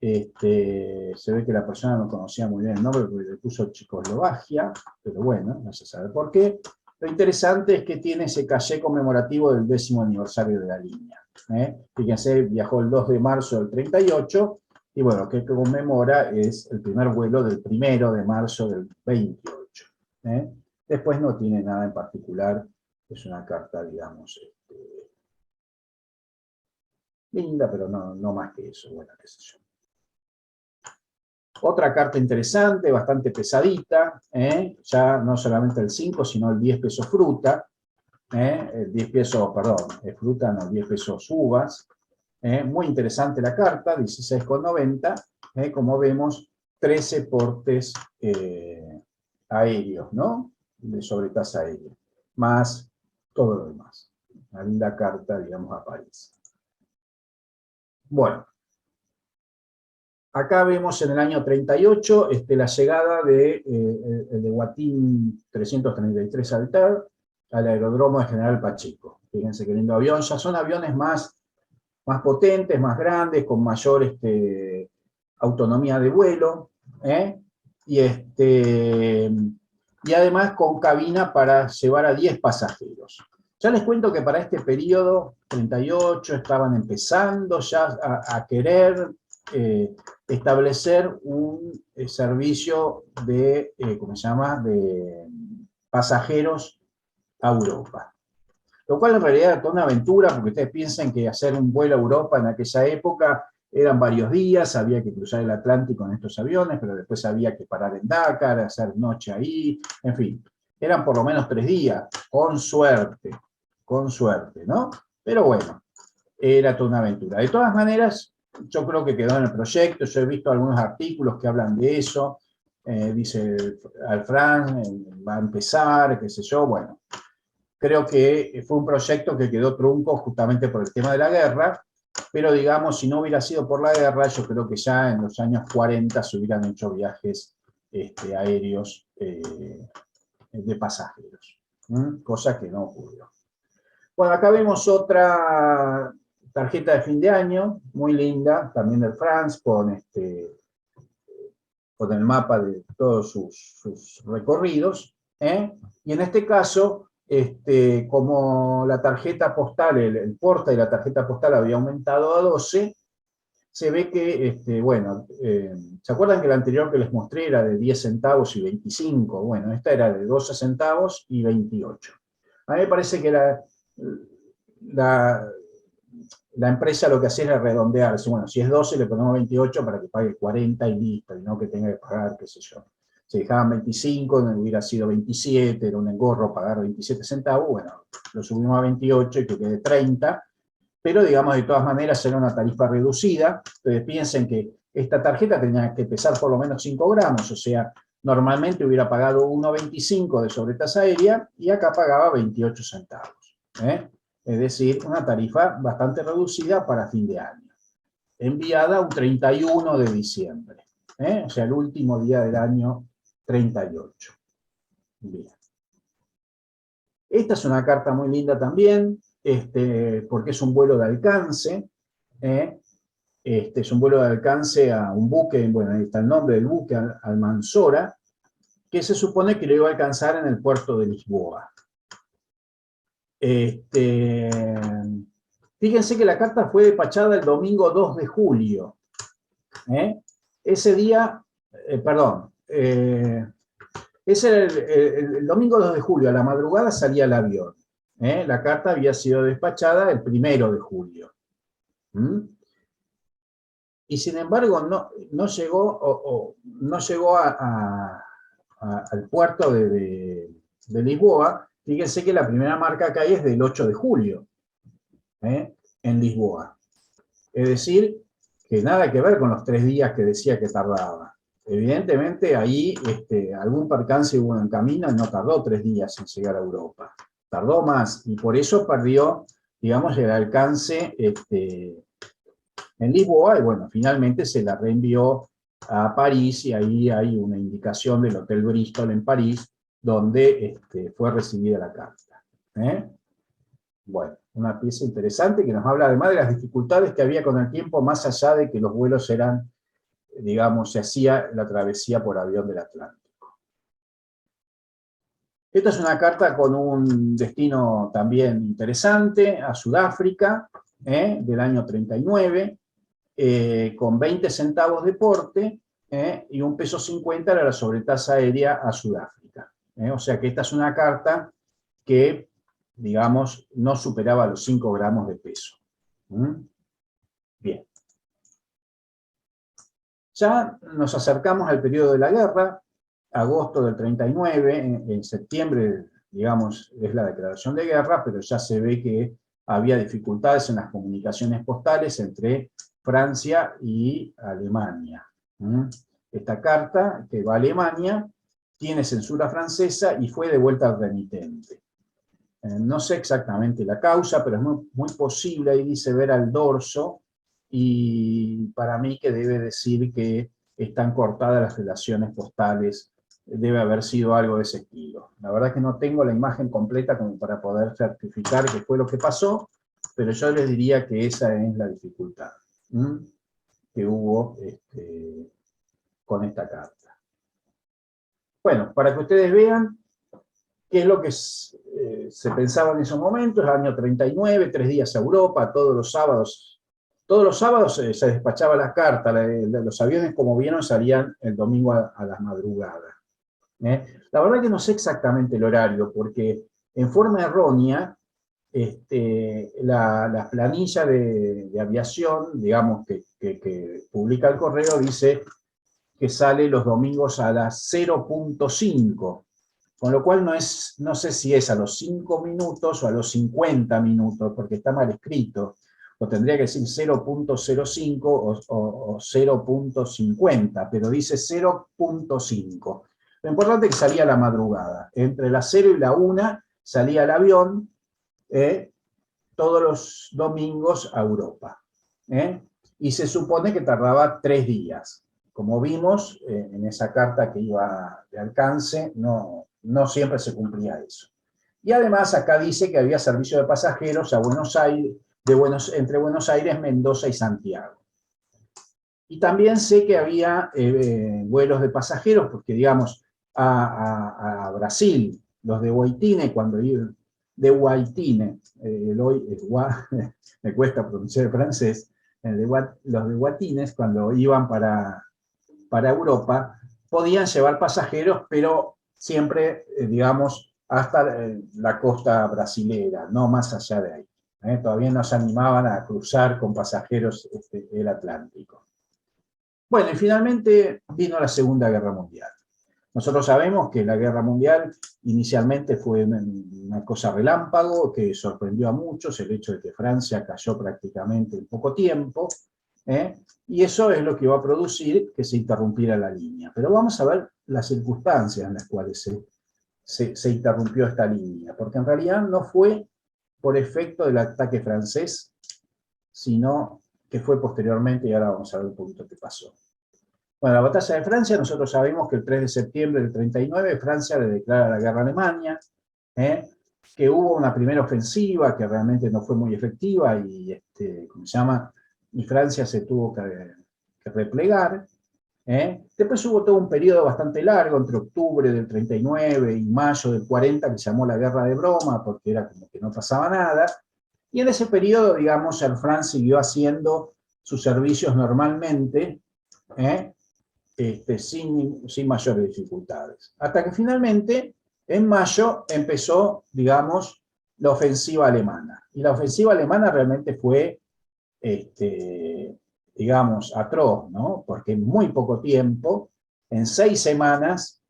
Se ve que la persona no conocía muy bien el nombre porque le puso Checoslovaquia, pero bueno, no se sabe por qué. Lo interesante es que tiene ese caché conmemorativo del 10º aniversario de la línea. Fíjense, viajó el 2 de marzo del 38, y bueno, que conmemora es el primer vuelo del 1 de marzo del 28. Después no tiene nada en particular, es una carta, digamos, linda, pero no más que eso, bueno, qué sé yo. Otra carta interesante, bastante pesadita, ya no solamente el 5, sino el 10 pesos fruta, el 10 pesos, perdón, fruta, no, 10 pesos uvas. Muy interesante la carta, 16,90, como vemos, 13 portes aéreos, ¿no? De sobretasa aérea, más todo lo demás. Una linda carta, digamos, a París. Bueno. Acá vemos en el año 38 la llegada de Guatín 333 Altair al aeródromo de General Pacheco. Fíjense qué lindo avión. Ya son aviones más potentes, más grandes, con mayor autonomía de vuelo. Y además con cabina para llevar a 10 pasajeros. Ya les cuento que para este periodo, 38, estaban empezando ya a querer establecer un servicio de, ¿cómo se llama?, de pasajeros a Europa. Lo cual en realidad era toda una aventura, porque ustedes piensen que hacer un vuelo a Europa en aquella época eran varios días, había que cruzar el Atlántico en estos aviones, pero después había que parar en Dakar, hacer noche ahí, en fin. Eran por lo menos 3 días, con suerte, ¿no? Pero bueno, era toda una aventura. De todas maneras, yo creo que quedó en el proyecto, yo he visto algunos artículos que hablan de eso, dice Alfran, va a empezar, qué sé yo, bueno. Creo que fue un proyecto que quedó trunco justamente por el tema de la guerra, pero digamos, si no hubiera sido por la guerra, yo creo que ya en los años 40 se hubieran hecho viajes aéreos de pasajeros, cosa que no ocurrió. Bueno, acá vemos otra tarjeta de fin de año, muy linda, también del France, con el mapa de todos sus recorridos, y en este caso, como la tarjeta postal, el porta de la tarjeta postal había aumentado a 12, se ve que, bueno, ¿se acuerdan que la anterior que les mostré era de 10 centavos y 25? Bueno, esta era de 12 centavos y 28. A mí me parece que la empresa lo que hacía era redondear. Bueno, si es 12 le ponemos 28 para que pague 40 y listo, y no que tenga que pagar, qué sé yo. Si dejaban 25, hubiera sido 27, era un engorro pagar 27 centavos, bueno, lo subimos a 28 y que quede 30, pero digamos, de todas maneras era una tarifa reducida. Entonces piensen que esta tarjeta tenía que pesar por lo menos 5 gramos, o sea, normalmente hubiera pagado 1,25 de sobretasa aérea y acá pagaba 28 centavos. Es decir, una tarifa bastante reducida para fin de año. Enviada un 31 de diciembre, o sea, el último día del año 38. Bien. Esta es una carta muy linda también, porque es un vuelo de alcance, Es un vuelo de alcance a un buque, bueno, ahí está el nombre del buque, Almanzora, que se supone que lo iba a alcanzar en el puerto de Lisboa. Fíjense que la carta fue despachada el domingo 2 de julio. Ese día, ese era el domingo 2 de julio, a la madrugada salía el avión. La carta había sido despachada el 1 de julio. Y sin embargo no llegó, no llegó al puerto de Lisboa. Fíjense que la primera marca que hay es del 8 de julio, en Lisboa. Es decir, que nada que ver con los 3 días que decía que tardaba. Evidentemente ahí algún percance hubo en camino y no tardó 3 días en llegar a Europa. Tardó más y por eso perdió, digamos, el alcance en Lisboa y bueno, finalmente se la reenvió a París y ahí hay una indicación del Hotel Bristol en París donde fue recibida la carta. Bueno, una pieza interesante que nos habla además de las dificultades que había con el tiempo, más allá de que los vuelos eran, digamos, se hacía la travesía por avión del Atlántico. Esta es una carta con un destino también interesante, a Sudáfrica, del año 39, con 20 centavos de porte, y $1,50 era la sobretasa aérea a Sudáfrica. O sea que esta es una carta que, digamos, no superaba los 5 gramos de peso. Bien. Ya nos acercamos al periodo de la guerra, agosto del 39, en septiembre, digamos, es la declaración de guerra, pero ya se ve que había dificultades en las comunicaciones postales entre Francia y Alemania. Esta carta que va a Alemania tiene censura francesa y fue devuelta al remitente. No sé exactamente la causa, pero es muy posible, ahí dice ver al dorso, y para mí que debe decir que están cortadas las relaciones postales, debe haber sido algo de ese estilo. La verdad es que no tengo la imagen completa como para poder certificar qué fue lo que pasó, pero yo les diría que esa es la dificultad que hubo con esta carta. Bueno, para que ustedes vean qué es lo que se pensaba en esos momentos, el año 39, 3 días a Europa, todos los sábados se despachaba la carta, los aviones, como vieron, salían el domingo a la madrugada. La verdad que no sé exactamente el horario, porque en forma errónea, la planilla de aviación, digamos, que publica el correo, dice que sale los domingos a las 0.5, con lo cual no sé si es a los 5 minutos o a los 50 minutos, porque está mal escrito, o tendría que decir 0.05 o 0.50, pero dice 0.5. Lo importante es que salía a la madrugada, entre las 0 y la 1 salía el avión, todos los domingos a Europa. Y se supone que tardaba 3 días. Como vimos en esa carta que iba de alcance, no siempre se cumplía eso. Y además acá dice que había servicio de pasajeros a Buenos Aires, entre Buenos Aires, Mendoza y Santiago. Y también sé que había vuelos de pasajeros, porque digamos, a Brasil, los de Guaitine, cuando iban, de Guaitine, me cuesta pronunciar el francés, los de Guatines, cuando iban para Europa, podían llevar pasajeros, pero siempre, digamos, hasta la costa brasilera, no más allá de ahí. Todavía no se animaban a cruzar con pasajeros el Atlántico. Bueno, y finalmente vino la Segunda Guerra Mundial. Nosotros sabemos que la Guerra Mundial inicialmente fue una cosa relámpago que sorprendió a muchos, el hecho de que Francia cayó prácticamente en poco tiempo, y eso es lo que va a producir que se interrumpiera la línea. Pero vamos a ver las circunstancias en las cuales se interrumpió esta línea, porque en realidad no fue por efecto del ataque francés, sino que fue posteriormente, y ahora vamos a ver un poquito qué pasó. Bueno, la batalla de Francia, nosotros sabemos que el 3 de septiembre del 39 Francia le declara la guerra a Alemania, que hubo una primera ofensiva que realmente no fue muy efectiva y, ¿cómo se llama? y Francia se tuvo que replegar. Después hubo todo un periodo bastante largo, entre octubre del 39 y mayo del 40, que se llamó la Guerra de Broma, porque era como que no pasaba nada. Y en ese periodo, digamos, Air France siguió haciendo sus servicios normalmente, sin mayores dificultades. Hasta que finalmente, en mayo, empezó, digamos, la ofensiva alemana. Y la ofensiva alemana realmente fue, digamos, atroz, ¿no? Porque en muy poco tiempo, en 6 semanas,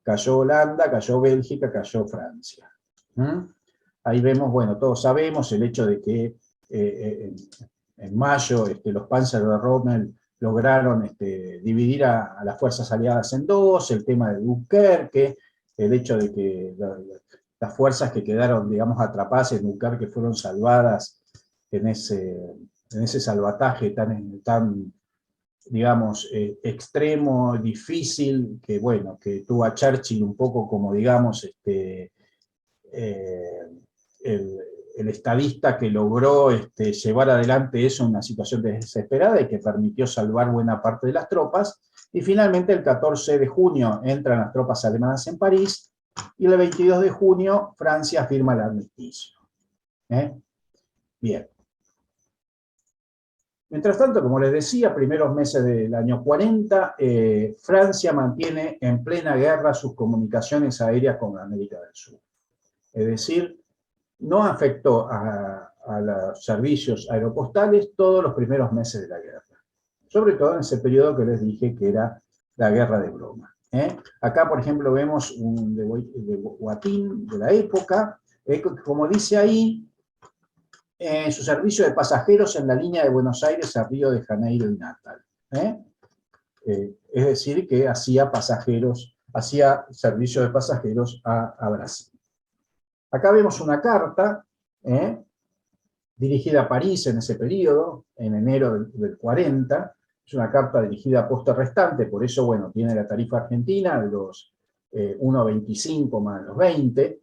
cayó Holanda, cayó Bélgica, cayó Francia. Ahí vemos, bueno, todos sabemos el hecho de que en mayo los Panzer de Rommel lograron dividir a las fuerzas aliadas en dos, el tema de Dunkerque, el hecho de que las fuerzas que quedaron, digamos, atrapadas en Dunkerque fueron salvadas en ese salvataje tan digamos, extremo, difícil, que bueno, que tuvo a Churchill un poco como, digamos, el estadista que logró llevar adelante eso en una situación desesperada y que permitió salvar buena parte de las tropas. Y finalmente el 14 de junio entran las tropas alemanas en París y el 22 de junio Francia firma el armisticio. Bien. Mientras tanto, como les decía, primeros meses del año 40, Francia mantiene en plena guerra sus comunicaciones aéreas con América del Sur. Es decir, no afectó a los servicios aeropostales todos los primeros meses de la guerra. Sobre todo en ese periodo que les dije que era la guerra de broma. Acá, por ejemplo, vemos un de Guatín de la época, como dice ahí, su servicio de pasajeros en la línea de Buenos Aires a Río de Janeiro y Natal. Es decir, que hacía servicio de pasajeros a Brasil. Acá vemos una carta dirigida a París en ese periodo, en enero del 40. Es una carta dirigida a poste restante, por eso, bueno, tiene la tarifa argentina de los 1,25 más los 20.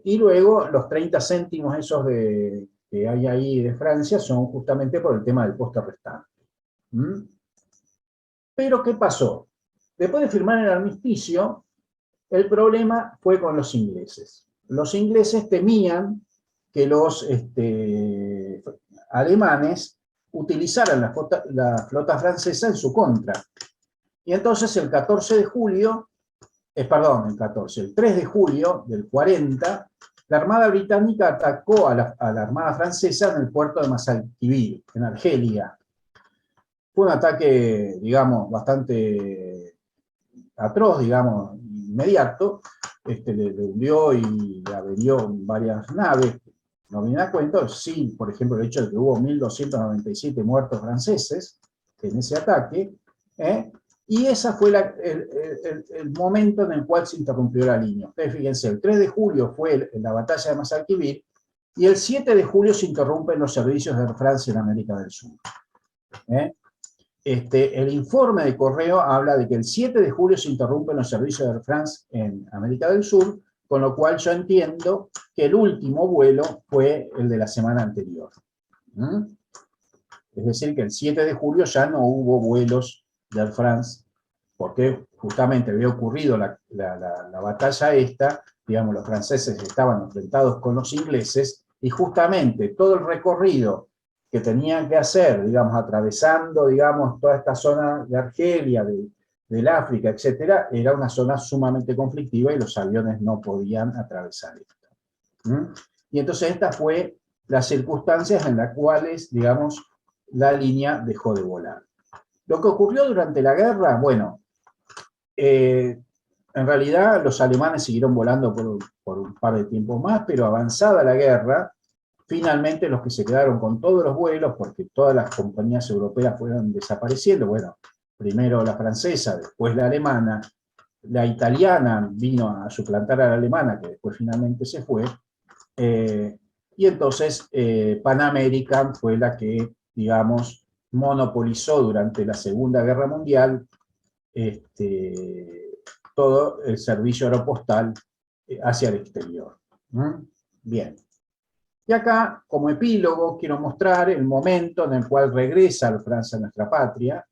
Y luego los 30 céntimos esos que hay ahí de Francia son justamente por el tema del poste restante. Pero, ¿qué pasó? Después de firmar el armisticio, el problema fue con los ingleses. Los ingleses temían que los alemanes utilizaran la flota francesa en su contra. Y entonces el 14 de julio, el 3 de julio del 40, la Armada Británica atacó a la Armada Francesa en el puerto de Mazalquivir, en Argelia. Fue un ataque, digamos, bastante atroz, digamos, inmediato. Le hundió y le averió varias naves, no viene a cuento, sí, por ejemplo, el hecho de que hubo 1.297 muertos franceses en ese ataque, y ese fue el momento en el cual se interrumpió la línea. Ustedes fíjense, el 3 de julio fue la batalla de Mazalquivir, y el 7 de julio se interrumpen los servicios de Air France en América del Sur. El informe de correo habla de que el 7 de julio se interrumpen los servicios de Air France en América del Sur, con lo cual yo entiendo que el último vuelo fue el de la semana anterior. Es decir, que el 7 de julio ya no hubo vuelos de Air France, porque justamente había ocurrido la batalla esta, digamos, los franceses estaban enfrentados con los ingleses, y justamente todo el recorrido que tenían que hacer, digamos, atravesando, digamos, toda esta zona de Argelia, del África, etcétera, era una zona sumamente conflictiva y los aviones no podían atravesar esto. Y entonces esta fue las circunstancias en las cuales, digamos, la línea dejó de volar. Lo que ocurrió durante la guerra, bueno, en realidad los alemanes siguieron volando por un par de tiempo más, pero avanzada la guerra, finalmente los que se quedaron con todos los vuelos, porque todas las compañías europeas fueron desapareciendo, bueno, primero la francesa, después la alemana, la italiana vino a suplantar a la alemana, que después finalmente se fue, y entonces Pan American fue la que, digamos, monopolizó durante la Segunda Guerra Mundial todo el servicio aeropostal hacia el exterior. Bien. Y acá, como epílogo, quiero mostrar el momento en el cual regresa Air France a nuestra patria,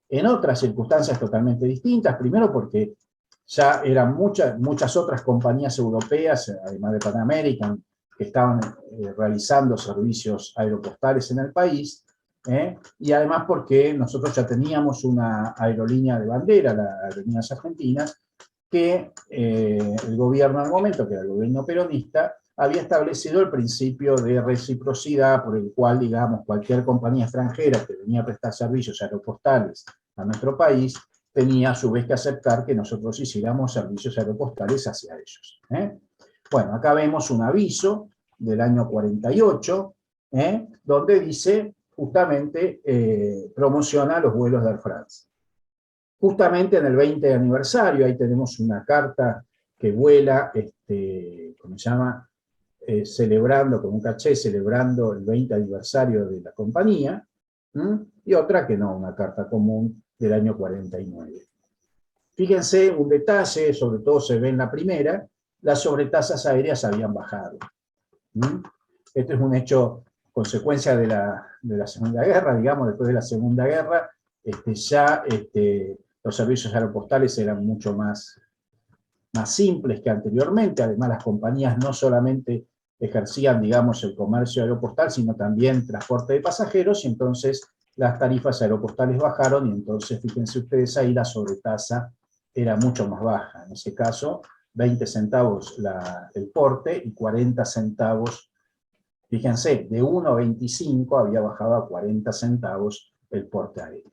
en otras circunstancias totalmente distintas. Primero porque ya eran muchas otras compañías europeas, además de Pan American, que estaban realizando servicios aeropostales en el país, y además porque nosotros ya teníamos una aerolínea de bandera, las Aerolíneas Argentinas, que el gobierno al momento, que era el gobierno peronista, había establecido el principio de reciprocidad por el cual, digamos, cualquier compañía extranjera que venía a prestar servicios aeropostales a nuestro país, tenía a su vez que aceptar que nosotros hiciéramos servicios aeropostales hacia ellos. Bueno, acá vemos un aviso del año 48, donde dice, justamente, promociona los vuelos de Air France. Justamente en el 20 aniversario, ahí tenemos una carta que vuela, ¿cómo se llama? Celebrando, con un caché, celebrando el 20 aniversario de la compañía, y otra que no, una carta común del año 49. Fíjense un detalle, sobre todo se ve en la primera, las sobretasas aéreas habían bajado. Este es un hecho, consecuencia de la Segunda Guerra, digamos, después de la Segunda Guerra, los servicios aeropostales eran mucho más simples que anteriormente. Además, las compañías no solamente ejercían, digamos, el comercio aeropostal, sino también transporte de pasajeros, y entonces las tarifas aeropostales bajaron, y entonces, fíjense ustedes ahí, la sobretasa era mucho más baja. En ese caso, 20 centavos el porte y 40 centavos, fíjense, de 1,25 había bajado a 40 centavos el porte aéreo.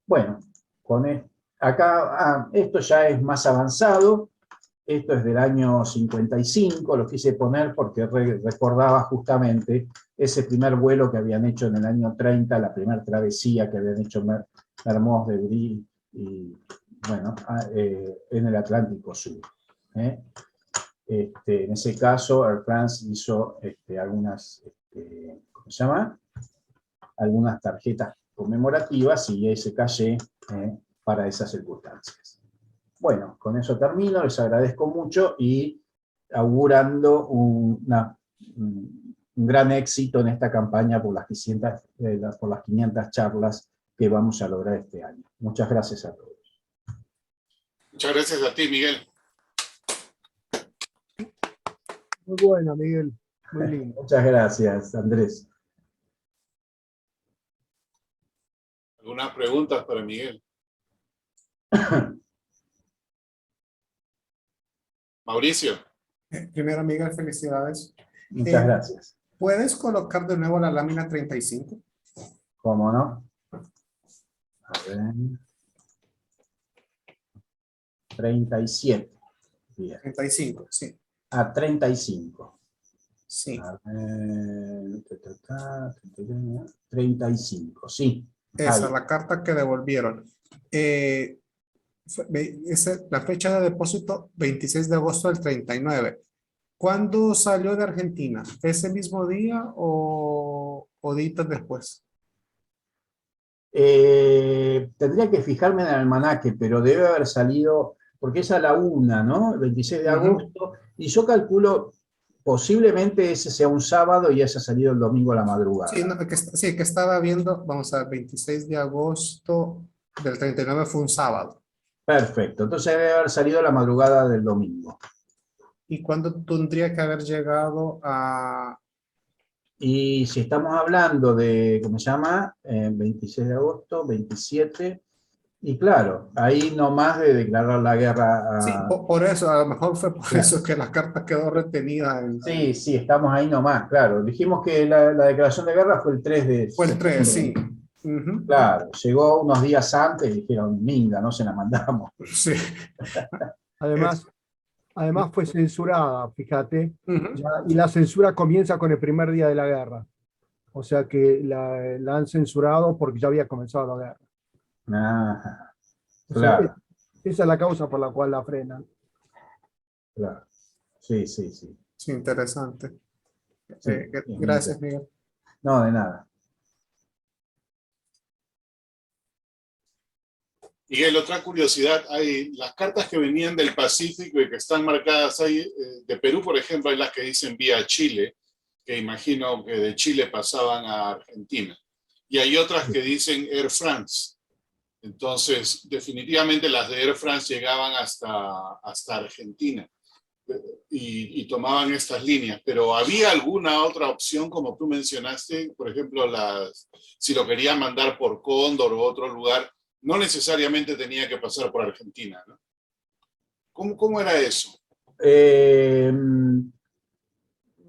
Bueno, acá, esto ya es más avanzado. Esto es del año 55, lo quise poner porque recordaba justamente ese primer vuelo que habían hecho en el año 30, la primera travesía que habían hecho Mermoz de Brie y, bueno, en el Atlántico Sur. En ese caso, Air France hizo algunas, ¿cómo se llama? Algunas tarjetas conmemorativas y ese caché para esas circunstancias. Bueno, con eso termino, les agradezco mucho y augurando un gran éxito en esta campaña por las 500 charlas que vamos a lograr este año. Muchas gracias a todos. Muchas gracias a ti, Miguel. Muy buena, Miguel. Muy lindo. Muchas gracias, Andrés. ¿Algunas preguntas para Miguel? Mauricio. Primero, Miguel, felicidades. Muchas gracias. ¿Puedes colocar de nuevo la lámina 35? ¿Cómo no? A ver. 37. Bien. 35, sí. A 35. Sí. A ver, 35, sí. Esa es la carta que devolvieron. La fecha de depósito, 26 de agosto del 39. ¿Cuándo salió de Argentina? ¿Ese mismo día o días después? Tendría que fijarme en el almanaque, pero debe haber salido, porque es a la 1, ¿no? El 26 de agosto, y yo calculo, posiblemente ese sea un sábado y haya salido el domingo a la madrugada. Sí, no, que estaba viendo, vamos a ver, 26 de agosto del 39 fue un sábado. Perfecto, entonces debe haber salido a la madrugada del domingo. ¿Y cuándo tendría que haber llegado a...? Y si estamos hablando de, ¿cómo se llama? 26 de agosto, 27, y claro, ahí no más de declarar la guerra a... Sí, por eso, a lo mejor fue por eso que la carta quedó retenida. Sí, sí, estamos ahí nomás, claro. Dijimos que la declaración de guerra fue el 3 de Fue el 3, sí. Claro, llegó unos días antes y dijeron, minga, no se la mandamos. Sí. Además fue censurada, fíjate, y la censura comienza con el primer día de la guerra. O sea que la han censurado porque ya había comenzado la guerra. Ah, O sea, claro. esa es la causa por la cual la frenan. Claro. Sí, sí, sí. Sí, interesante. Sí, gracias, Miguel. No, de nada. Miguel, otra curiosidad, hay las cartas que venían del Pacífico y que están marcadas ahí, de Perú, por ejemplo, hay las que dicen vía Chile, que imagino que de Chile pasaban a Argentina. Y hay otras que dicen Air France. Entonces, definitivamente las de Air France llegaban hasta Argentina y tomaban estas líneas. Pero ¿había alguna otra opción, como tú mencionaste? Por ejemplo, si lo querían mandar por Cóndor o otro lugar, no necesariamente tenía que pasar por Argentina, ¿no? ¿Cómo era eso?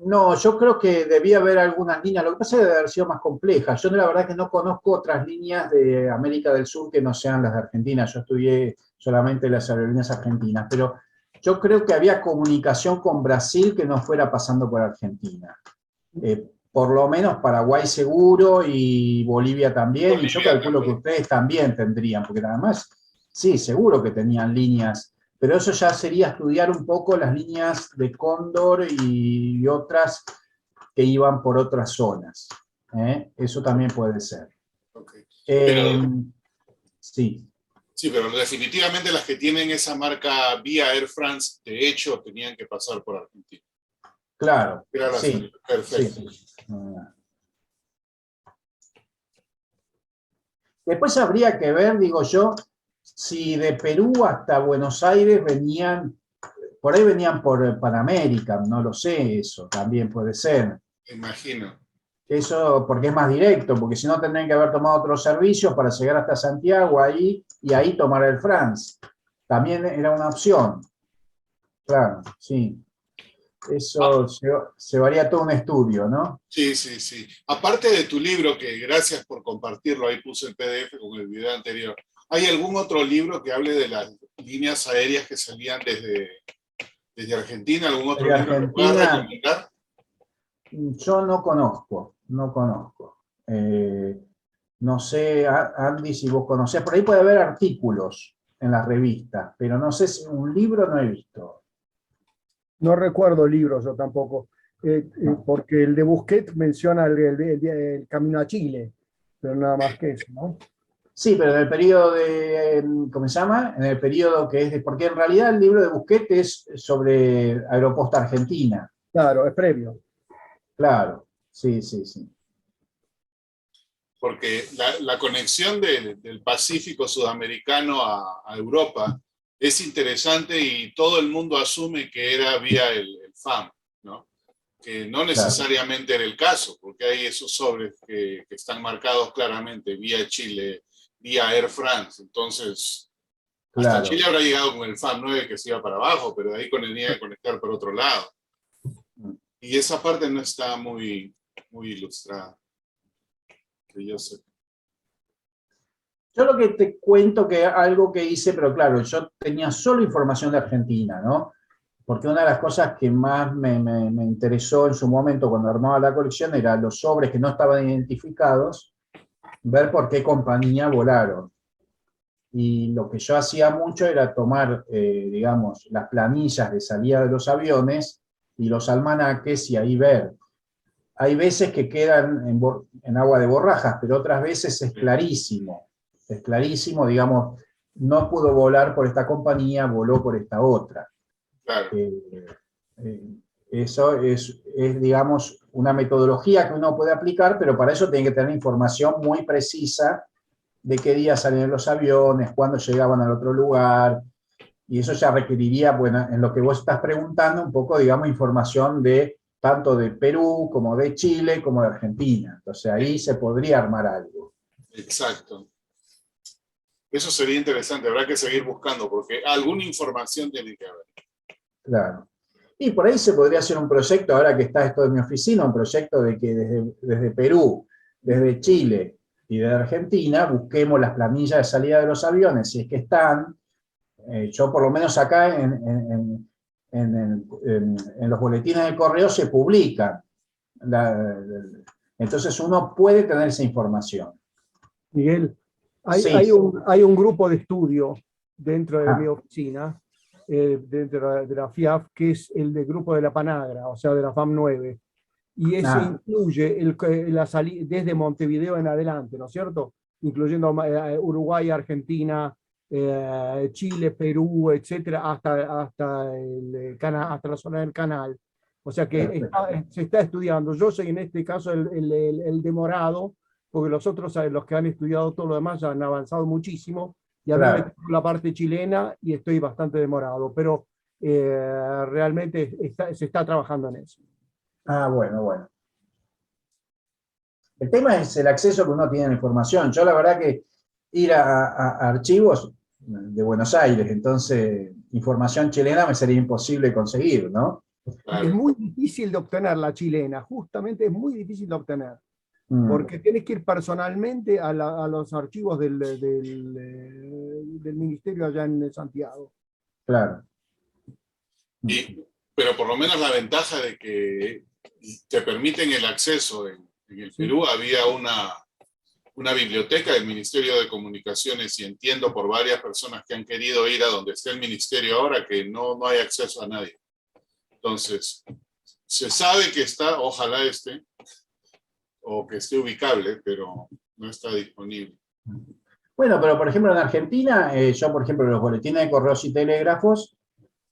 No, yo creo que debía haber algunas líneas. Lo que pasa es que debe haber sido más compleja. Yo la verdad que no conozco otras líneas de América del Sur que no sean las de Argentina. Yo estudié solamente las aerolíneas argentinas, pero yo creo que había comunicación con Brasil que no fuera pasando por Argentina. Por lo menos Paraguay seguro y Bolivia también. Y yo calculo que ustedes también tendrían, porque nada más, sí, seguro que tenían líneas. Pero eso ya sería estudiar un poco las líneas de Cóndor y otras que iban por otras zonas. Eso también puede ser. Okay. Sí. Sí, pero definitivamente las que tienen esa marca vía Air France, de hecho, tenían que pasar por Argentina. Claro, sí. Perfecto. Sí. Después habría que ver, digo yo, si de Perú hasta Buenos Aires venían, por ahí venían por Panamérica, no lo sé, eso también puede ser. Imagino. Eso porque es más directo, porque si no tendrían que haber tomado otros servicios para llegar hasta Santiago ahí y ahí tomar el France. También era una opción. Claro, sí. Eso se varía todo un estudio, ¿no? Sí, sí, sí. Aparte de tu libro, que gracias por compartirlo, ahí puse el PDF con el video anterior. ¿Hay algún otro libro que hable de las líneas aéreas que salían desde Argentina? ¿Algún otro libro que puedas recomendar? Yo no conozco. No sé, Andy, si vos conocés. Por ahí puede haber artículos en las revistas, pero no sé si un libro no he visto. No recuerdo libros yo tampoco, porque el de Busquets menciona el camino a Chile, pero nada más que eso, ¿no? Sí, pero en el periodo de, ¿cómo se llama? En el periodo que es porque en realidad el libro de Busquets es sobre Aeroposta Argentina. Claro, es previo. Claro, sí. Porque la conexión del Pacífico sudamericano a Europa es interesante y todo el mundo asume que era vía el FAM, ¿no? Que no necesariamente era el caso, porque hay esos sobres que están marcados claramente, vía Chile, vía Air France. Entonces, hasta Chile habrá llegado con el FAM 9 que se iba para abajo, pero de ahí tenía que conectar por otro lado. Y esa parte no está muy ilustrada. Que yo sé. Yo lo que te cuento que algo que hice, pero claro, yo tenía solo información de Argentina, ¿no? Porque una de las cosas que más me interesó en su momento cuando armaba la colección era los sobres que no estaban identificados, ver por qué compañía volaron. Y lo que yo hacía mucho era tomar, digamos, las planillas de salida de los aviones y los almanaques y ahí ver. Hay veces que quedan en agua de borrajas, pero otras veces es clarísimo, digamos, no pudo volar por esta compañía, voló por esta otra. Claro. Eso es, digamos, una metodología que uno puede aplicar, pero para eso tiene que tener información muy precisa de qué día salían los aviones, cuándo llegaban al otro lugar, y eso ya requeriría, bueno, en lo que vos estás preguntando, un poco, digamos, información de tanto de Perú, como de Chile, como de Argentina. Entonces ahí se podría armar algo. Exacto. Eso sería interesante, habrá que seguir buscando, porque alguna información tiene que haber. Claro. Y por ahí se podría hacer un proyecto, ahora que está esto de mi oficina, un proyecto de que desde Perú, desde Chile y de Argentina, busquemos las planillas de salida de los aviones, si es que están. Yo por lo menos acá en los boletines de correo se publican. Entonces uno puede tener esa información. Miguel, Sí. hay un grupo de estudio dentro de mi oficina, dentro de la FIAF, que es el del grupo de la Panagra, o sea, de la FAM 9. Y ese incluye la salida desde Montevideo en adelante, ¿no es cierto? Incluyendo Uruguay, Argentina, Chile, Perú, etcétera, hasta la zona del canal. O sea que se está estudiando. Yo soy en este caso el demorado, porque los otros, los que han estudiado todo lo demás, ya han avanzado muchísimo, y a mí me tocó la parte chilena y estoy bastante demorado, pero realmente se está trabajando en eso. Ah, bueno, bueno. El tema es el acceso que uno tiene a la información. Yo la verdad que ir a archivos de Buenos Aires, entonces información chilena me sería imposible conseguir, ¿no? Claro. Es muy difícil de obtener la chilena, justamente es muy difícil de obtener, porque tienes que ir personalmente a los archivos del ministerio allá en Santiago. Claro. Pero por lo menos la ventaja de que te permiten el acceso. En el Perú había una biblioteca del Ministerio de Comunicaciones, y entiendo por varias personas que han querido ir a donde está el ministerio ahora que no hay acceso a nadie. Entonces, se sabe que está, ojalá esté, o que esté ubicable, pero no está disponible. Bueno, pero por ejemplo en Argentina, yo por ejemplo los boletines de correos y telégrafos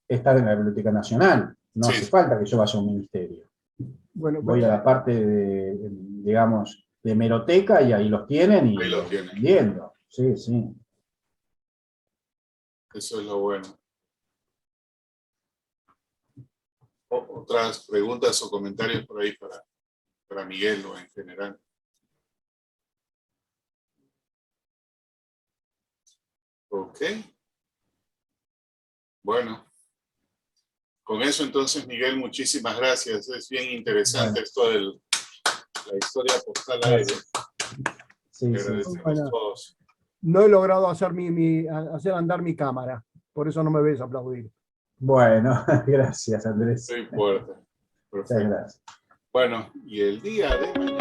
están en la Biblioteca Nacional. No hace falta que yo vaya a un ministerio. Bueno, voy a la parte de, digamos, de hemeroteca y ahí los tienen y ahí los tienen. vendiendo. Sí, sí. Eso es lo bueno. Otras preguntas o comentarios por ahí para Miguel o en general. Ok. Bueno. Con eso entonces, Miguel, muchísimas gracias. Es bien interesante esto de la historia postal aérea. Sí, todos. No he logrado hacer hacer andar mi cámara, por eso no me ves aplaudir. Bueno, gracias, Andrés. No importa. Perfecto. Muchas gracias. Bueno, y el día de mañana.